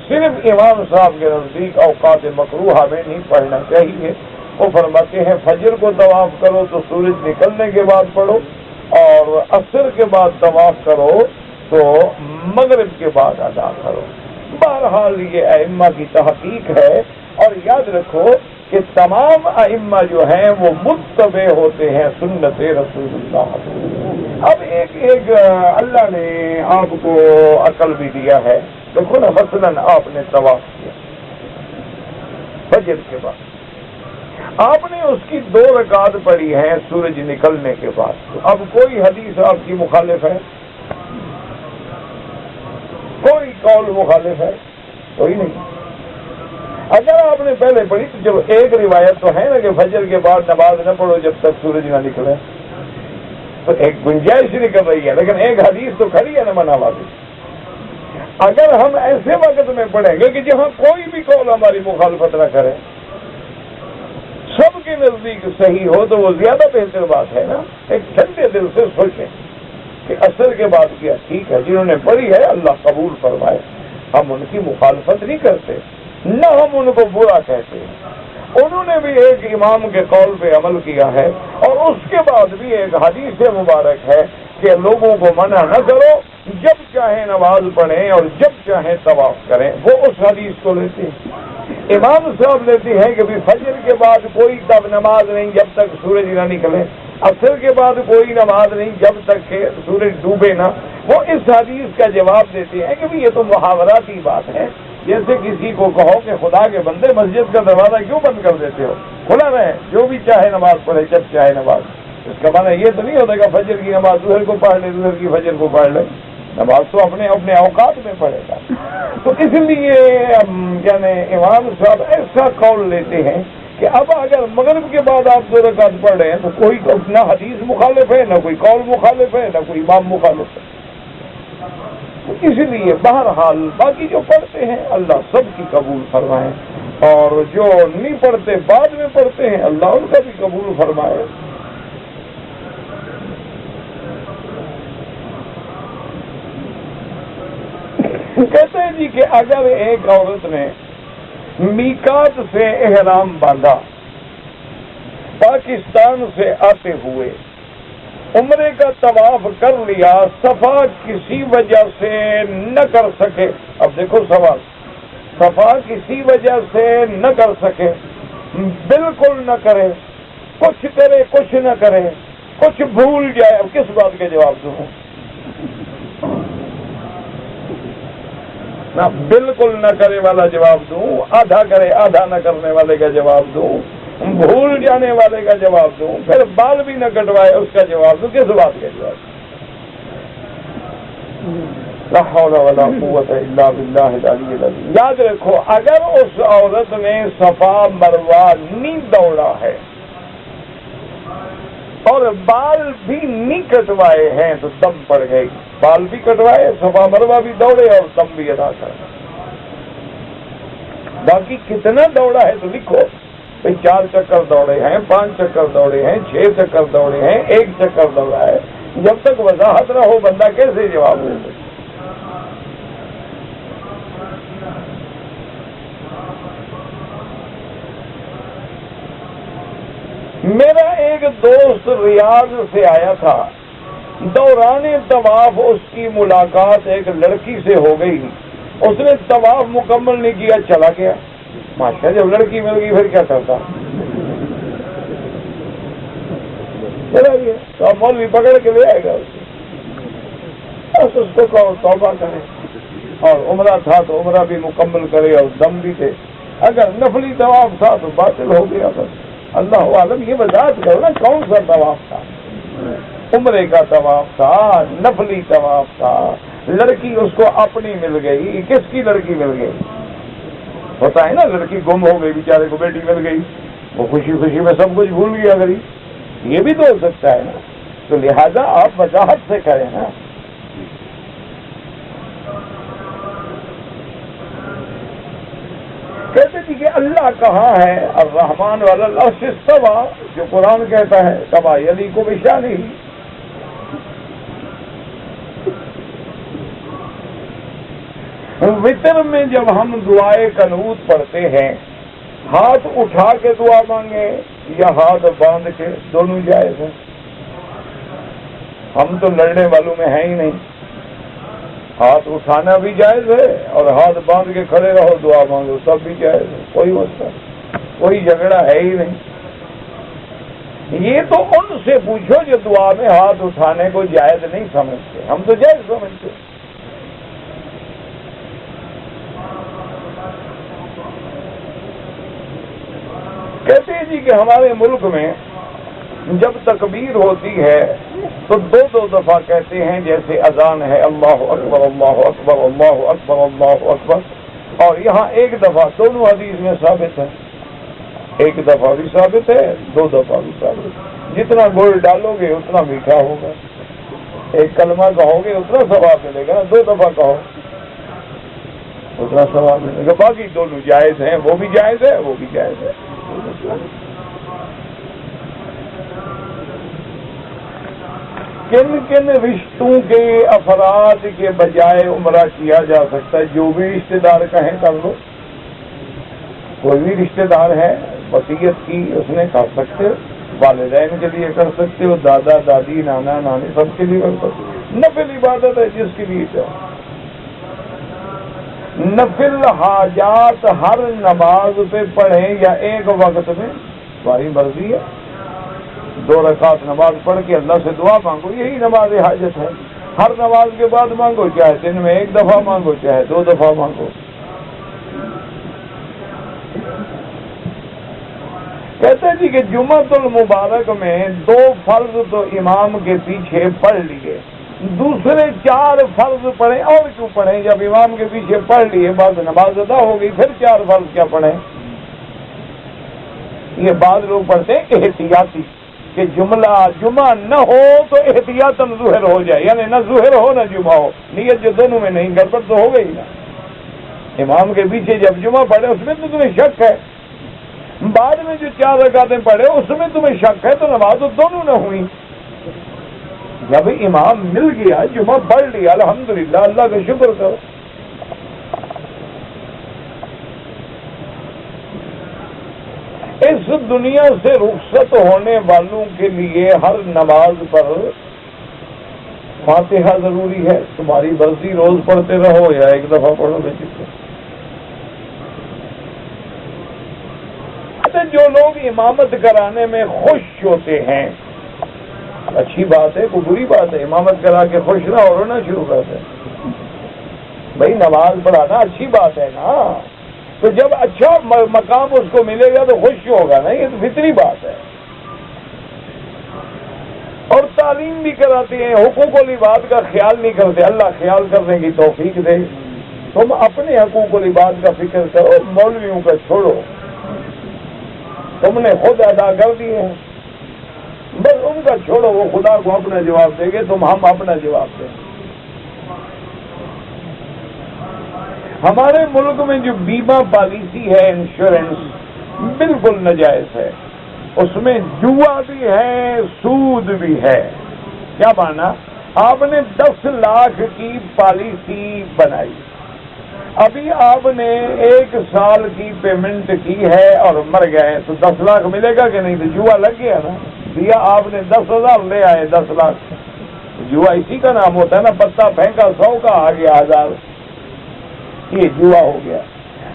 صرف امام صاحب کے نزدیک اوقات مکروہ میں نہیں پڑھنا چاہیے۔ وہ فرماتے ہیں فجر کو طواف کرو تو سورج نکلنے کے بعد پڑھو، اور عصر کے بعد طواف کرو تو مغرب کے بعد ادا کرو۔ بہرحال یہ ائمہ کی تحقیق ہے، اور یاد رکھو کہ تمام ائمہ جو ہیں وہ متبع ہوتے ہیں سنت رسول اللہ۔ اب ایک اللہ نے آپ کو عقل بھی دیا ہے، دیکھو نا، مثلاً آپ نے طواف کیا فجر کے بعد، آپ نے اس کی 2 رکعت پڑھی ہیں سورج نکلنے کے بعد، تو اب کوئی حدیث آپ کی مخالف ہے؟ کوئی قول مخالف ہے؟ کوئی نہیں۔ اگر آپ نے پہلے پڑھی تو جب ایک روایت تو ہے نا کہ فجر کے بعد نماز نہ پڑھو جب تک سورج نہ نکلے، تو ایک گنجائش نکل رہی ہے، لیکن ایک حدیث تو کھڑی ہے نا منع والی۔ اگر ہم ایسے وقت میں پڑھیں گے کہ جہاں کوئی بھی قول ہماری مخالفت نہ کرے، سب کے نزدیک صحیح ہو، تو وہ زیادہ بہتر بات ہے نا۔ ایک ٹھنڈے دل سے سوچیں کہ عصر کے بعد کیا ٹھیک ہے، جنہوں نے پڑھی ہے اللہ قبول فرمائے، ہم ان کی مخالفت نہیں کرتے، نہ ہم ان کو برا کہتے ہیں، انہوں نے بھی ایک امام کے قول پہ عمل کیا ہے، اور اس کے بعد بھی ایک حدیث مبارک ہے کہ لوگوں کو منع نہ کرو، جب چاہیں نماز پڑھیں اور جب چاہیں طواف کریں، وہ اس حدیث کو لیتے ہیں۔ امام صاحب لیتے ہیں کہ بھی فجر کے بعد کوئی تب نماز نہیں جب تک سورج نہ نکلے، عصر کے بعد کوئی نماز نہیں جب تک کہ سورج ڈوبے نہ۔ وہ اس حدیث کا جواب دیتے ہیں کہ بھی یہ تو محاوراتی بات ہے، جیسے کسی کو کہو کہ خدا کے بندے مسجد کا دروازہ کیوں بند کر دیتے ہو، کھلا رہے، جو بھی چاہے نماز پڑھے جب چاہے نماز۔ اس کا معنی یہ تو نہیں ہوتا کہ فجر کی نماز دوسرے کو پڑھ لے، دوسرے کی فجر کو پڑھ لے، نماز تو اپنے اپنے اوقات میں پڑھے گا۔ تو اس لیے یعنی امام صاحب ایسا قول لیتے ہیں کہ اب اگر مغرب کے بعد آپ 2 رکعت پڑھ رہے ہیں تو کوئی نہ حدیث مخالف ہے، نہ کوئی قول مخالف ہے، نہ کوئی امام مخالف ہے۔ اس لیے بہرحال باقی جو پڑھتے ہیں اللہ سب کی قبول فرمائے، اور جو نہیں پڑھتے بعد میں پڑھتے ہیں اللہ ان کا بھی قبول فرمائے۔ کہتے ہیں جی کہ اگر ایک عورت نے میقات سے احرام باندھا، پاکستان سے آتے ہوئے عمرے کا طواف کر لیا، صفا کسی وجہ سے نہ کر سکے، اب دیکھو سوال، صفا کسی وجہ سے نہ کر سکے، بالکل نہ کرے، کچھ کرے کچھ نہ کرے، کچھ بھول جائے، اب کس بات کا جواب دوں؟ نہ بالکل نہ کرے والا جواب دوں، آدھا کرے آدھا نہ کرنے والے کا جواب دوں، بھول جانے والے کا جواب دوں، پھر بال بھی نہ کٹوائے اس کا جواب دوں، کس بات کا جواب؟ لا حول ولا قوت الا باللہ العلی العظیم۔ یاد رکھو اگر اس عورت نے صفا مروہ نہیں دوڑا ہے، اور بال بھی نہیں کٹوائے ہیں تو دم پڑ گئی، بال بھی کٹوائے، صفا مروا بھی دوڑے اور دم بھی ادا کرے۔ باقی کتنا دوڑا ہے تو لکھو، 4 چکر دوڑے ہیں، 5 چکر دوڑے ہیں، 6 چکر دوڑے ہیں، 1 چکر دوڑا ہے۔ جب تک وضاحت نہ ہو بندہ کیسے جواب دے گا؟ میرا ایک دوست ریاض سے آیا تھا، دوران طواف اس کی ملاقات ایک لڑکی سے ہو گئی، اس نے طواف مکمل نہیں کیا، چلا گیا۔ ماشاء جب لڑکی مل گئی پھر کیا کرتا؟ چلا گیا تو اب مولوی پکڑ کے لے آئے گا بس اس کو کہو توبہ کرے، اور عمرہ تھا تو عمرہ بھی مکمل کرے اور دم بھی دے، اگر نفلی طواف تھا تو باطل ہو گیا۔ بس اللہ عالم یہ وضاحت کرو نا، کون سا طواف تھا؟ عمرے کا طواف تھا، نفلی طواف تھا، لڑکی اس کو اپنی مل گئی۔ کس کی لڑکی مل گئی؟ ہوتا ہے نا لڑکی گم ہو گئی، بیچارے کو بیٹی مل گئی، وہ خوشی خوشی میں سب کچھ بھول گیا، غریب، یہ بھی تو ہو سکتا ہے نا، تو لہذا آپ وضاحت سے کریں نا۔ کہتے تھے کہ اللہ کہاں ہے؟ الرحمن علی العرش استویٰ، جو قرآن کہتا ہے کما یلیق بشانہ۔ وطر میں جب ہم دعائے قنوت پڑھتے ہیں، ہاتھ اٹھا کے دعا مانگے یا ہاتھ باندھ کے، دونوں جائز ہیں۔ ہم تو لڑنے والوں میں ہیں ہی نہیں، ہاتھ اٹھانا بھی جائز ہے اور ہاتھ باندھ کے کھڑے رہو دعا مانگو سب بھی جائز ہے، کوئی مسئلہ، کوئی جھگڑا ہے ہی نہیں۔ یہ تو ان سے پوچھو جو دعا میں ہاتھ اٹھانے کو جائز نہیں سمجھتے، ہم تو جائز سمجھتے۔ کہتے ہیں جی کہ ہمارے ملک میں جب تکبیر ہوتی ہے تو 2 دفعہ کہتے ہیں، جیسے اذان ہے اللہ اکبر اللہ اکبر اللہ اکبر اللہ اکبر، اور یہاں 1 دفعہ، دونوں حدیث میں ثابت ہے، 1 دفعہ بھی ثابت ہے، 2 دفعہ بھی ثابت ہے۔ جتنا گڑ ڈالو گے اتنا میٹھا ہوگا، 1 کلمہ کہو گے اتنا ثواب ملے گا، 2 دفعہ کہو اتنا ثواب ملے گا۔ باقی دونوں جائز ہیں، وہ بھی جائز ہے وہ بھی جائز ہے۔ کن کن رشتوں کے افراد کے بجائے عمرہ کیا جا سکتا ہے؟ جو بھی رشتہ دار کہیں کر لو، کوئی بھی رشتہ دار ہے، وصیت کی اس نے کر سکتے، والدین کے لیے کر سکتے ہو، دادا دادی نانا نانی سب کے لیے کر سکتے۔ نفل عبادت ہے جس کے لیے چاہو۔ نفل حاجات ہر نماز پہ پڑھیں یا ایک وقت میں، تمہاری مرضی ہے۔ 2 رکعت نماز پڑھ کے اللہ سے دعا مانگو، یہی نماز حاجت ہے۔ ہر نماز کے بعد مانگو، چاہے دن میں 1 دفعہ مانگو چاہے 2 دفعہ مانگو۔ کہتے ہیں جی کہ جمعۃ المبارک میں 2 فرض تو امام کے پیچھے پڑھ لیے، دوسرے 4 فرض پڑھیں، اور کیوں پڑھیں؟ جب امام کے پیچھے پڑھ لیے بعد نماز ادا ہو گئی، پھر 4 فرض کیا پڑھیں؟ یہ بعض لوگ پڑھتے ہیں احتیاطی، کہ جمعہ نہ ہو تو احتیاطاً ظہر ہو جائے، یعنی نہ ظہر ہو نہ جمعہ ہو، نیت جو دونوں میں نہیں، گڑبڑ تو ہو گئی نا۔ امام کے پیچھے جب جمعہ پڑھے اس میں تو تمہیں شک ہے، بعد میں جو 4 رکعتیں پڑھے اس میں تمہیں شک ہے، تو نماز تو دونوں نہ ہوئی۔ جب امام مل گیا، جمعہ پڑھ لیا، الحمدللہ، اللہ کا شکر کرو۔ اس دنیا سے رخصت ہونے والوں کے لیے ہر نماز پر فاتحہ ضروری ہے، تمہاری مرضی روز پڑھتے رہو یا 1 دفعہ پڑھو گے۔ جو لوگ امامت کرانے میں خوش ہوتے ہیں، اچھی بات ہے، کوئی بری بات ہے؟ امامت کرا کے خوش نہ ہو، رونا شروع کر دیں۔ بھائی نماز پڑھانا اچھی بات ہے نا، تو جب اچھا مقام اس کو ملے گا تو خوش ہوگا نا، یہ تو فطری بات ہے۔ اور تعلیم بھی کراتے ہیں، حقوق العباد کا خیال نہیں کرتے، اللہ خیال کرنے کی توفیق دے۔ تم اپنے حقوق العباد کا فکر کرو، مولویوں کا چھوڑو، تم نے خود ادا کر دیے ہیں۔ بس ان کا چھوڑو، وہ خدا کو اپنا جواب دیں گے، ہم اپنا جواب دیں گے۔ ہمارے ملک میں جو بیمہ پالیسی ہے، انشورنس، بالکل ناجائز ہے، اس میں جوا بھی ہے، سود بھی ہے۔ کیا مانا؟ آپ نے 10 لاکھ کی پالیسی بنائی، ابھی آپ نے 1 سال کی پیمنٹ کی ہے اور مر گئے تو 10 لاکھ ملے گا کہ نہیں؟ تو جوا لگ گیا نا۔ دیا آپ نے 10,000، لے آئے 10 لاکھ، جوا اسی کا نام ہوتا ہے نا، پتا پھینکا 100 کا، آ گیا 1000، یہ جوا ہو گیا۔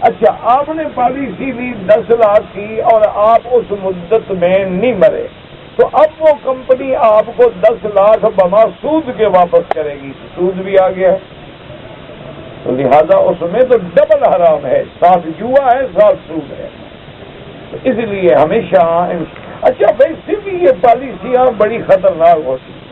اچھا، آپ نے پالیسی لی 10 لاکھ کی اور آپ اس مدت میں نہیں مرے، تو اب وہ کمپنی آپ کو 10 لاکھ بما سود کے واپس کرے گی، سود بھی آ گیا، تو لہذا اس میں تو ڈبل حرام ہے، ساتھ جوا ہے، ساتھ سود ہے۔ تو اس لیے ہمیشہ اچھا ویسے بھی یہ پالیسیاں بڑی خطرناک ہوتی ہیں،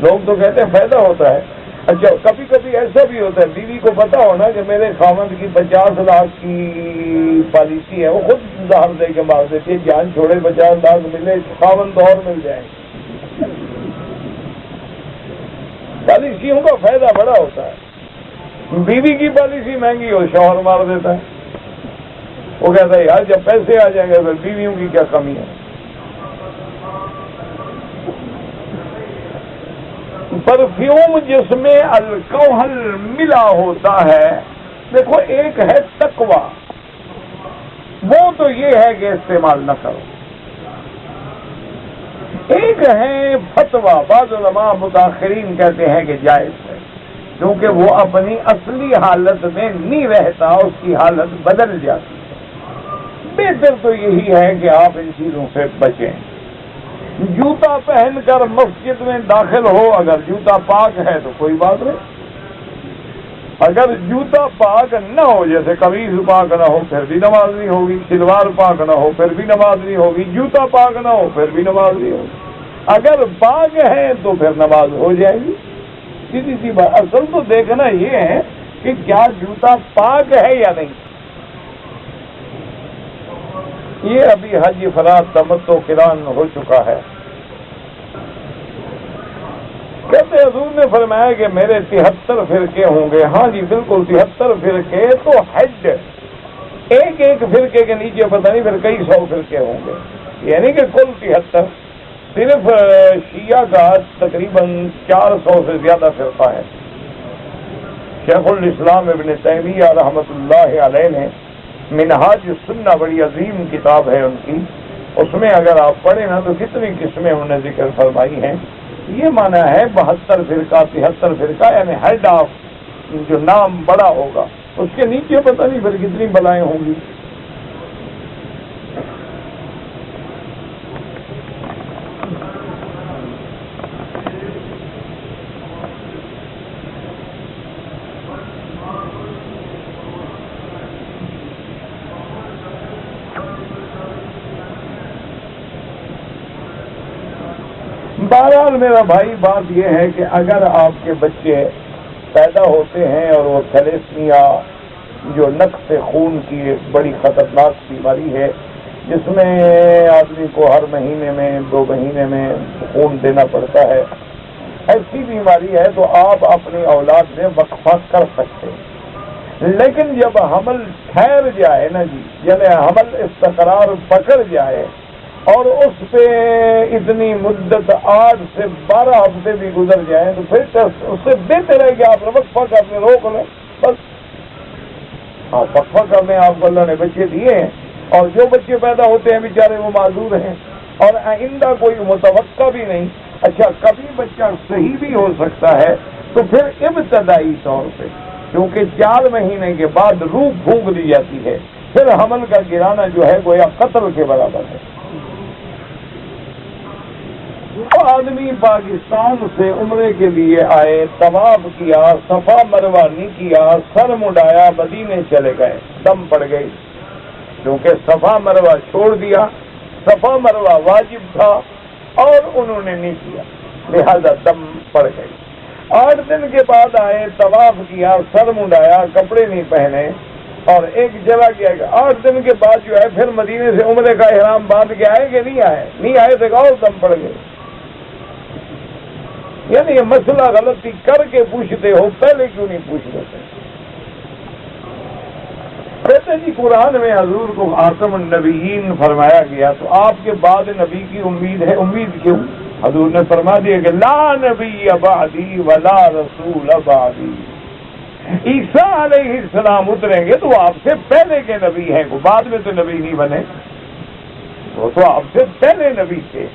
لوگ تو کہتے ہیں فائدہ ہوتا ہے۔ اچھا کبھی کبھی ایسا بھی ہوتا ہے، بیوی کو پتا ہونا کہ میرے خاوند کی 50 لاکھ کی پالیسی ہے، وہ خود ظاہر دے کے مار دیتی ہے، جان چھوڑے 50 لاکھ ملے، خاوند اور مل جائیں۔ پالیسیوں کا فائدہ بڑا ہوتا ہے، بیوی کی پالیسی مہنگی ہو، شوہر مار دیتا ہے، وہ کہتا ہے یار جب پیسے آ جائیں گے پھر بیویوں کی کیا کمی ہے۔ پرفیوم جس میں الکوہل ملا ہوتا ہے، دیکھو ایک ہے تقوی، وہ تو یہ ہے کہ استعمال نہ کرو، ایک ہے فتویٰ، بعض علماء متاخرین کہتے ہیں کہ جائز ہے، کیونکہ وہ اپنی اصلی حالت میں نہیں رہتا، اس کی حالت بدل جاتی ہے۔ بہتر تو یہی ہے کہ آپ ان چیزوں سے بچیں۔ جوتا پہن کر مسجد میں داخل ہو، اگر جوتا پاک ہے تو کوئی بات نہیں، اگر جوتا پاک نہ ہو، جیسے قمیض پاک نہ ہو پھر بھی نماز نہیں ہوگی، شلوار پاک نہ ہو پھر بھی نماز نہیں ہوگی، جوتا پاک نہ ہو پھر بھی نماز نہیں ہوگی، اگر پاک ہے تو پھر نماز ہو جائے گی، سیدھی سی بات۔ اصل تو دیکھنا یہ ہے کہ کیا جوتا پاک ہے یا نہیں۔ یہ ابھی حج افراد تمتع قران ہو چکا ہے، کہتے حضور نے فرمایا کہ میرے 73 فرقے ہوں گے۔ ہاں جی بالکل 73 فرقے، تو حج ایک ایک فرقے کے نیچے پتہ نہیں پھر کئی 100 فرقے ہوں گے، یعنی کہ کل 73۔ صرف شیعہ کا تقریباً 400 سے زیادہ فرقہ ہے۔ شیخ الاسلام ابن تیمیہ رحمۃ اللہ علیہ نے منہاج السنہ، بڑی عظیم کتاب ہے ان کی، اس میں اگر آپ پڑھیں نا تو کتنی قسمیں انہوں نے ذکر فرمائی ہیں۔ یہ معنی ہے 72 فرقہ 73 فرقہ، یعنی ہیڈ آف جو نام بڑا ہوگا اس کے نیچے پتہ نہیں پھر کتنی بلائیں ہوں گی۔ بہرحال میرا بھائی بات یہ ہے کہ اگر آپ کے بچے پیدا ہوتے ہیں اور وہ تھیلیسیمیا جو نقص خون کی ایک بڑی خطرناک بیماری ہے، جس میں آدمی کو ہر مہینے میں 2 مہینے میں خون دینا پڑتا ہے، ایسی بیماری ہے تو آپ اپنی اولاد میں وقفہ کر سکتے ہیں، لیکن جب حمل ٹھہر جائے نا جی، یعنی حمل استقرار پکڑ جائے اور اس پہ اتنی مدت 8 سے 12 ہفتے بھی گزر جائیں تو پھر اس سے بہتر ہے کہ آپ وقفہ کرنے روک لیں، بس۔ ہاں وقفہ کرنے آپ کو اللہ نے بچے دیے ہیں، اور جو بچے پیدا ہوتے ہیں بیچارے وہ معذور ہیں، اور آئندہ کوئی متوقع بھی نہیں۔ اچھا کبھی بچہ صحیح بھی ہو سکتا ہے، تو پھر ابتدائی طور پہ کیونکہ 4 مہینے کے بعد روح پھونک دی جاتی ہے، پھر حمل کا گرانا جو ہے گویا قتل کے برابر ہے۔ آدمی پاکستان سے عمرے کے لیے آئے، طواف کیا، صفا مروہ نہیں کیا، سر مڈایا، مدینے چلے گئے، دم پڑ گئی، کیونکہ صفا مروہ چھوڑ دیا، صفا مروہ واجب تھا اور انہوں نے نہیں کیا، لہذا دم پڑ گئی۔ 8 دن کے بعد آئے، طواف کیا، سر مڈایا، کپڑے نہیں پہنے، اور ایک جگہ گیا کہ 8 دن کے بعد جو ہے پھر مدینے سے عمرے کا احرام باندھ کے آئے کہ نہیں آئے تو اور دم پڑ گئے. یعنی یہ مسئلہ غلطی کر کے پوچھتے ہو، پہلے کیوں نہیں پوچھ لیتے؟ کہتے جی قرآن میں حضور کو خاتم النبیین فرمایا گیا تو آپ کے بعد نبی کی امید ہے. امید کیوں؟ حضور نے فرما دیا کہ لا نبی بعدی ولا رسول بعدی. عیسیٰ علیہ السلام اتریں گے تو وہ آپ سے پہلے کے نبی ہیں، وہ بعد میں تو نبی نہیں بنے، وہ تو آپ سے پہلے نبی تھے.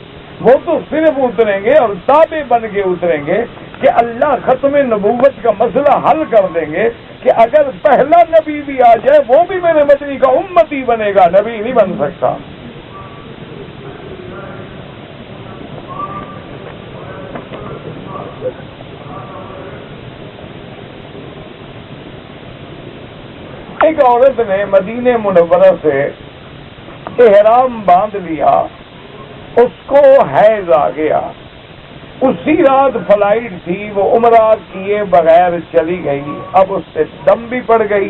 وہ تو صرف اتریں گے اور تابع بن کے اتریں گے کہ اللہ ختم نبوت کا مسئلہ حل کر دیں گے کہ اگر پہلا نبی بھی آ جائے وہ بھی میرے مدنی کا امتی بنے گا، نبی نہیں بن سکتا. ایک عورت نے مدینہ منورہ سے احرام باندھ لیا، اس کو حیض آ گیا، اسی رات فلائٹ تھی، وہ عمرہ کیے بغیر چلی گئی، اب اس سے دم بھی پڑ گئی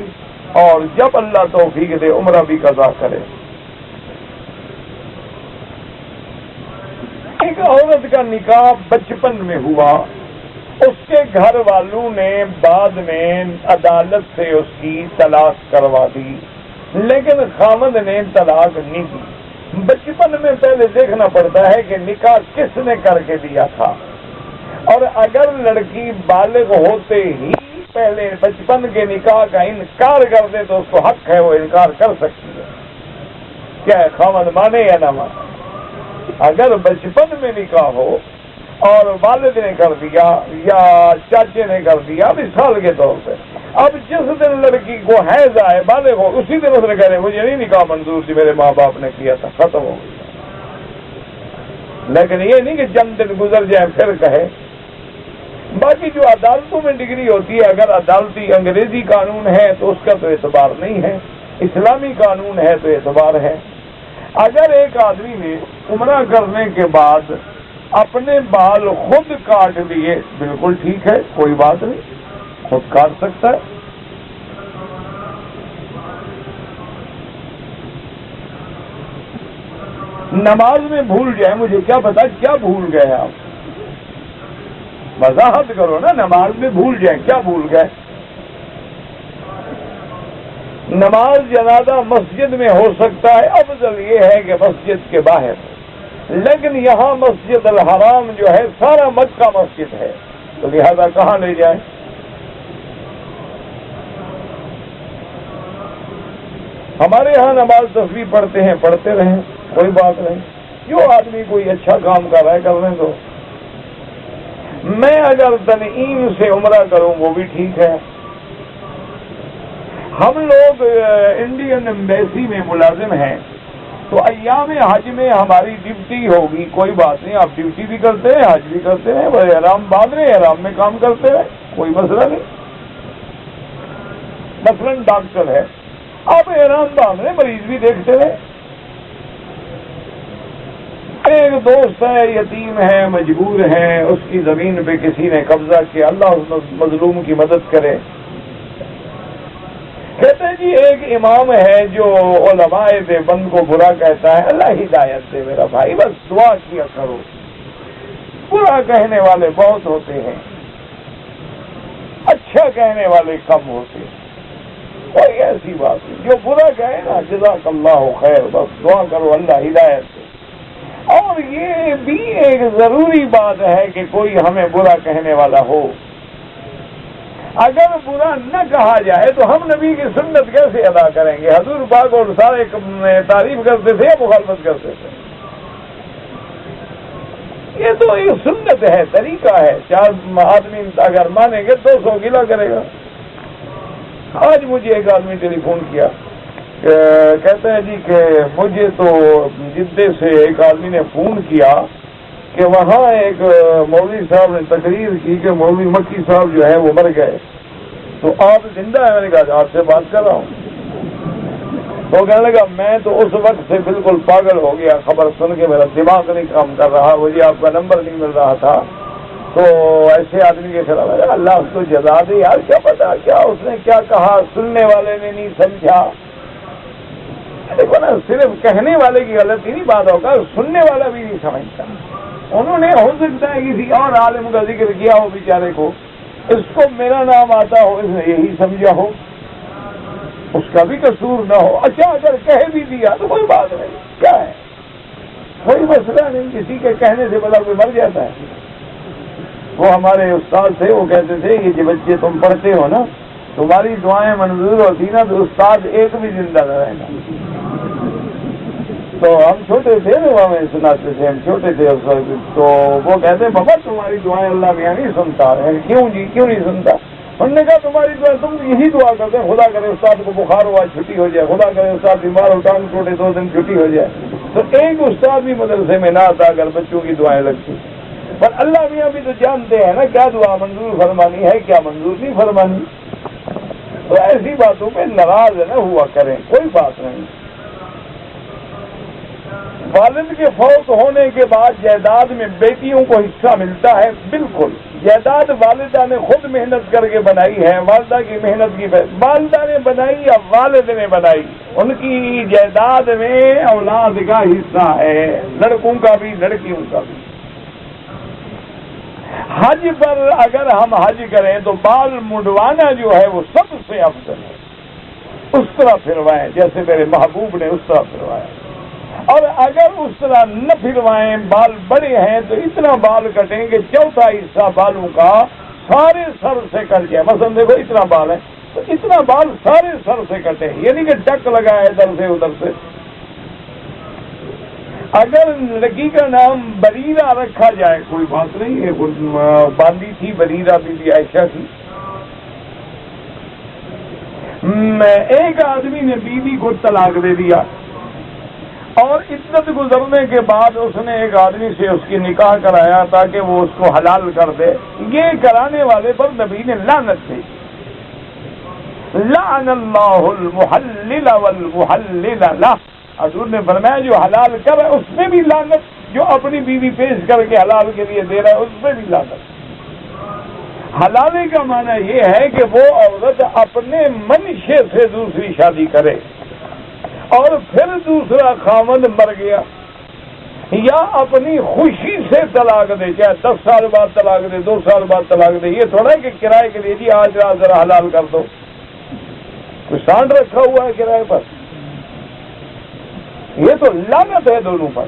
اور جب اللہ توفیق دے عمرہ بھی قضا کرے. ایک عورت کا نکاح بچپن میں ہوا، اس کے گھر والوں نے بعد میں عدالت سے اس کی طلاق کروا دی، لیکن خامد نے طلاق نہیں دی. بچپن میں پہلے دیکھنا پڑتا ہے کہ نکاح کس نے کر کے دیا تھا، اور اگر لڑکی بالغ ہوتے ہی پہلے بچپن کے نکاح کا انکار کر دے تو اس کو حق ہے، وہ انکار کر سکتی ہے. کیا ہے، خامد مانے یا نہ مانے. اگر بچپن میں نکاح ہو اور والد نے کر دیا یا چاچے نے کر دیا مثال کے طور پہ، اب جس دن لڑکی کو حیض آئے بالغ ہو اسی دن اس نے کہہ رہے مجھے نہیں نکاح منظور تھی، میرے ماں باپ نے کیا تھا، ختم ہو گیا. لیکن یہ نہیں کہ چند دن گزر جائے پھر کہے. باقی جو عدالتوں میں ڈگری ہوتی ہے، اگر عدالتی انگریزی قانون ہے تو اس کا تو اعتبار نہیں ہے، اسلامی قانون ہے تو اعتبار ہے. اگر ایک آدمی نے عمرہ کرنے کے بعد اپنے بال خود کاٹ لیے بالکل ٹھیک ہے، کوئی بات نہیں، خود کاٹ سکتا ہے. نماز میں بھول جائے، مجھے کیا پتا کیا بھول گئے آپ، وضاحت کرو نا. نماز میں بھول جائیں، کیا بھول گئے؟ نماز جنازہ مسجد میں ہو سکتا ہے، افضل یہ ہے کہ مسجد کے باہر، لیکن یہاں مسجد الحرام جو ہے سارا مکہ مسجد ہے، تو لہذا کہاں لے جائیں؟ ہمارے ہاں نماز تصویر پڑھتے ہیں، پڑھتے رہیں، کوئی بات نہیں. جو آدمی کوئی اچھا کام کر رہا ہے کرنے دو. میں اگر تنعیم سے عمرہ کروں وہ بھی ٹھیک ہے. ہم لوگ انڈین ایمبیسی میں ملازم ہیں تو ایام حج میں ہماری ڈیوٹی ہوگی، کوئی بات نہیں، آپ ڈیوٹی بھی کرتے ہیں حج بھی کرتے ہیں، وہ احرام باندھ رہے احرام میں کام کرتے ہیں، کوئی مسئلہ نہیں. مثلا ڈاکٹر ہے، آپ احرام باندھ رہے مریض بھی دیکھتے رہے. ایک دوست ہے یتیم ہے، مجبور ہے، اس کی زمین پہ کسی نے قبضہ کیا، اللہ اس مظلوم کی مدد کرے. کہتے ہیں جی ایک امام ہے جو علماء دیوبند کو برا کہتا ہے، اللہ ہدایت دے میرا بھائی، بس دعا کیا کرو. برا کہنے والے بہت ہوتے ہیں، اچھا کہنے والے کم ہوتے ہیں. کوئی ایسی بات نہیں، جو برا کہے نا جزاک اللہ خیر، بس دعا کرو اللہ ہدایت دے. اور یہ بھی ایک ضروری بات ہے کہ کوئی ہمیں برا کہنے والا ہو. اگر برا نہ کہا جائے تو ہم نبی کی سنت کیسے ادا کریں گے؟ حضور پاک اور سارے تعریف کرتے تھے یا مخالفت کرتے تھے؟ یہ تو ایک سنت ہے، طریقہ ہے. 4 آدمی اگر مانیں گے 200 گلا کرے گا. آج مجھے ایک آدمی ٹیلی فون کیا، کہتے ہیں جی کہ مجھے تو جدے سے ایک آدمی نے فون کیا کہ وہاں ایک مولوی صاحب نے تقریر کی کہ مولوی مکی صاحب جو ہے وہ مر گئے، تو آپ زندہ ہیں؟ میں نے کہا آپ سے بات کر رہا ہوں. تو کہنے لگا میں تو اس وقت سے بالکل پاگل ہو گیا، خبر سن کے میرا دماغ نہیں کام کر رہا، مجھے آپ کا نمبر نہیں مل رہا تھا، تو ایسے آدمی کے خلاف اللہ اس کو جزا دے یار، کیا پتا کیا اس نے کیا کہا، سننے والے نے نہیں سمجھا۔ دیکھو نا، صرف کہنے والے کی غلطی نہیں بات ہوگا، سننے والا بھی نہیں سمجھتا۔ انہوں نے ہو سکتا ہے کسی اور عالم کا ذکر کیا ہو بیچارے کو، اس کو میرا نام آتا ہو، اس نے یہی سمجھا ہو، اس کا بھی قصور نہ ہو۔ اچھا اگر کہہ بھی دیا تو کوئی بات نہیں، کیا ہے، کوئی مسئلہ نہیں، کسی کے کہنے سے بلا کوئی مر جاتا ہے۔ وہ ہمارے استاد تھے، وہ کہتے تھے کہ جب بچے تم پڑھتے ہو نا، تمہاری دعائیں منظور ہوتی نا تو استاد ایک بھی زندہ نہ رہے گا۔ تو ہم چھوٹے تھے نا، ہمیں سناتے تھے، ہم چھوٹے تھے اس وقت، تو وہ کہتے بابا تمہاری دعائیں اللہ میاں نہیں سنتا ہے۔ کیوں جی، کیوں نہیں سنتا؟ ہم نے کہا تمہاری دعا، تم یہی دعا کرتے ہیں خدا کرے استاد کو بخار ہوا چھٹی ہو جائے، خدا کرے استاد بیمار ہو ٹانگ ٹوٹے 2 دن چھٹی ہو جائے۔ تو ایک استاد بھی مدرسے میں نہ آتا اگر بچوں کی دعائیں لگتی، پر اللہ میاں بھی تو جانتے ہیں نا کیا دعا منظور فرمانی ہے، کیا منظور نہیں فرمانی۔ تو ایسی باتوں پہ ناراض نہ ہوا کریں، کوئی بات نہیں۔ والد کے فوت ہونے کے بعد جائیداد میں بیٹیوں کو حصہ ملتا ہے، بالکل۔ جائیداد والدہ نے خود محنت کر کے بنائی ہے، والدہ کی محنت کی، والدہ نے بنائی یا والد نے بنائی، ان کی جائیداد میں اولاد کا حصہ ہے، لڑکوں کا بھی لڑکیوں کا بھی۔ حج پر اگر ہم حج کریں تو بال منڈوانا جو ہے وہ سب سے افضل ہے، اس طرح پھروائیں جیسے میرے محبوب نے اس طرح پھروایا۔ اور اگر اس طرح نہ پھروائیں، بال بڑے ہیں تو اتنا بال کٹیں کہ چوتھا حصہ بالوں کا سارے سر سے کٹ جائے۔ مثلا دیکھو اتنا بال ہے تو اتنا بال سارے سر سے کٹے، یعنی کہ ٹک لگا ہے ادھر سے ادھر سے۔ اگر لڑکی کا نام بریرہ رکھا جائے کوئی بات نہیں ہے، باندھی تھی بریرہ بی بی عائشہ تھی۔ ایک آدمی نے بیوی کو طلاق دے دیا اور عدت گزرنے کے بعد اس نے ایک آدمی سے اس کی نکاح کرایا تاکہ وہ اس کو حلال کر دے۔ یہ کرانے والے پر نبی نے لعنت دی، لعن اللہ المحلل والمحلل لہ۔ حضور نے فرمایا جو حلال کر ہے اس میں بھی لعنت، جو اپنی بیوی پیش کر کے حلال کے لیے دے رہا ہے اس میں بھی لعنت۔ حلالے کا معنی یہ ہے کہ وہ عورت اپنے منشے سے دوسری شادی کرے اور پھر دوسرا خاوند مر گیا، یا اپنی خوشی سے طلاق دے، چاہے 10 سال بعد طلاق دے، 2 سال بعد طلاق دے۔ یہ تھوڑا ہے کہ کرائے کے لیے جی آج رات ذرا حلال کر دو، کوئی سانڈ رکھا ہوا ہے کرائے پر، یہ تو لعنت ہے دونوں پر۔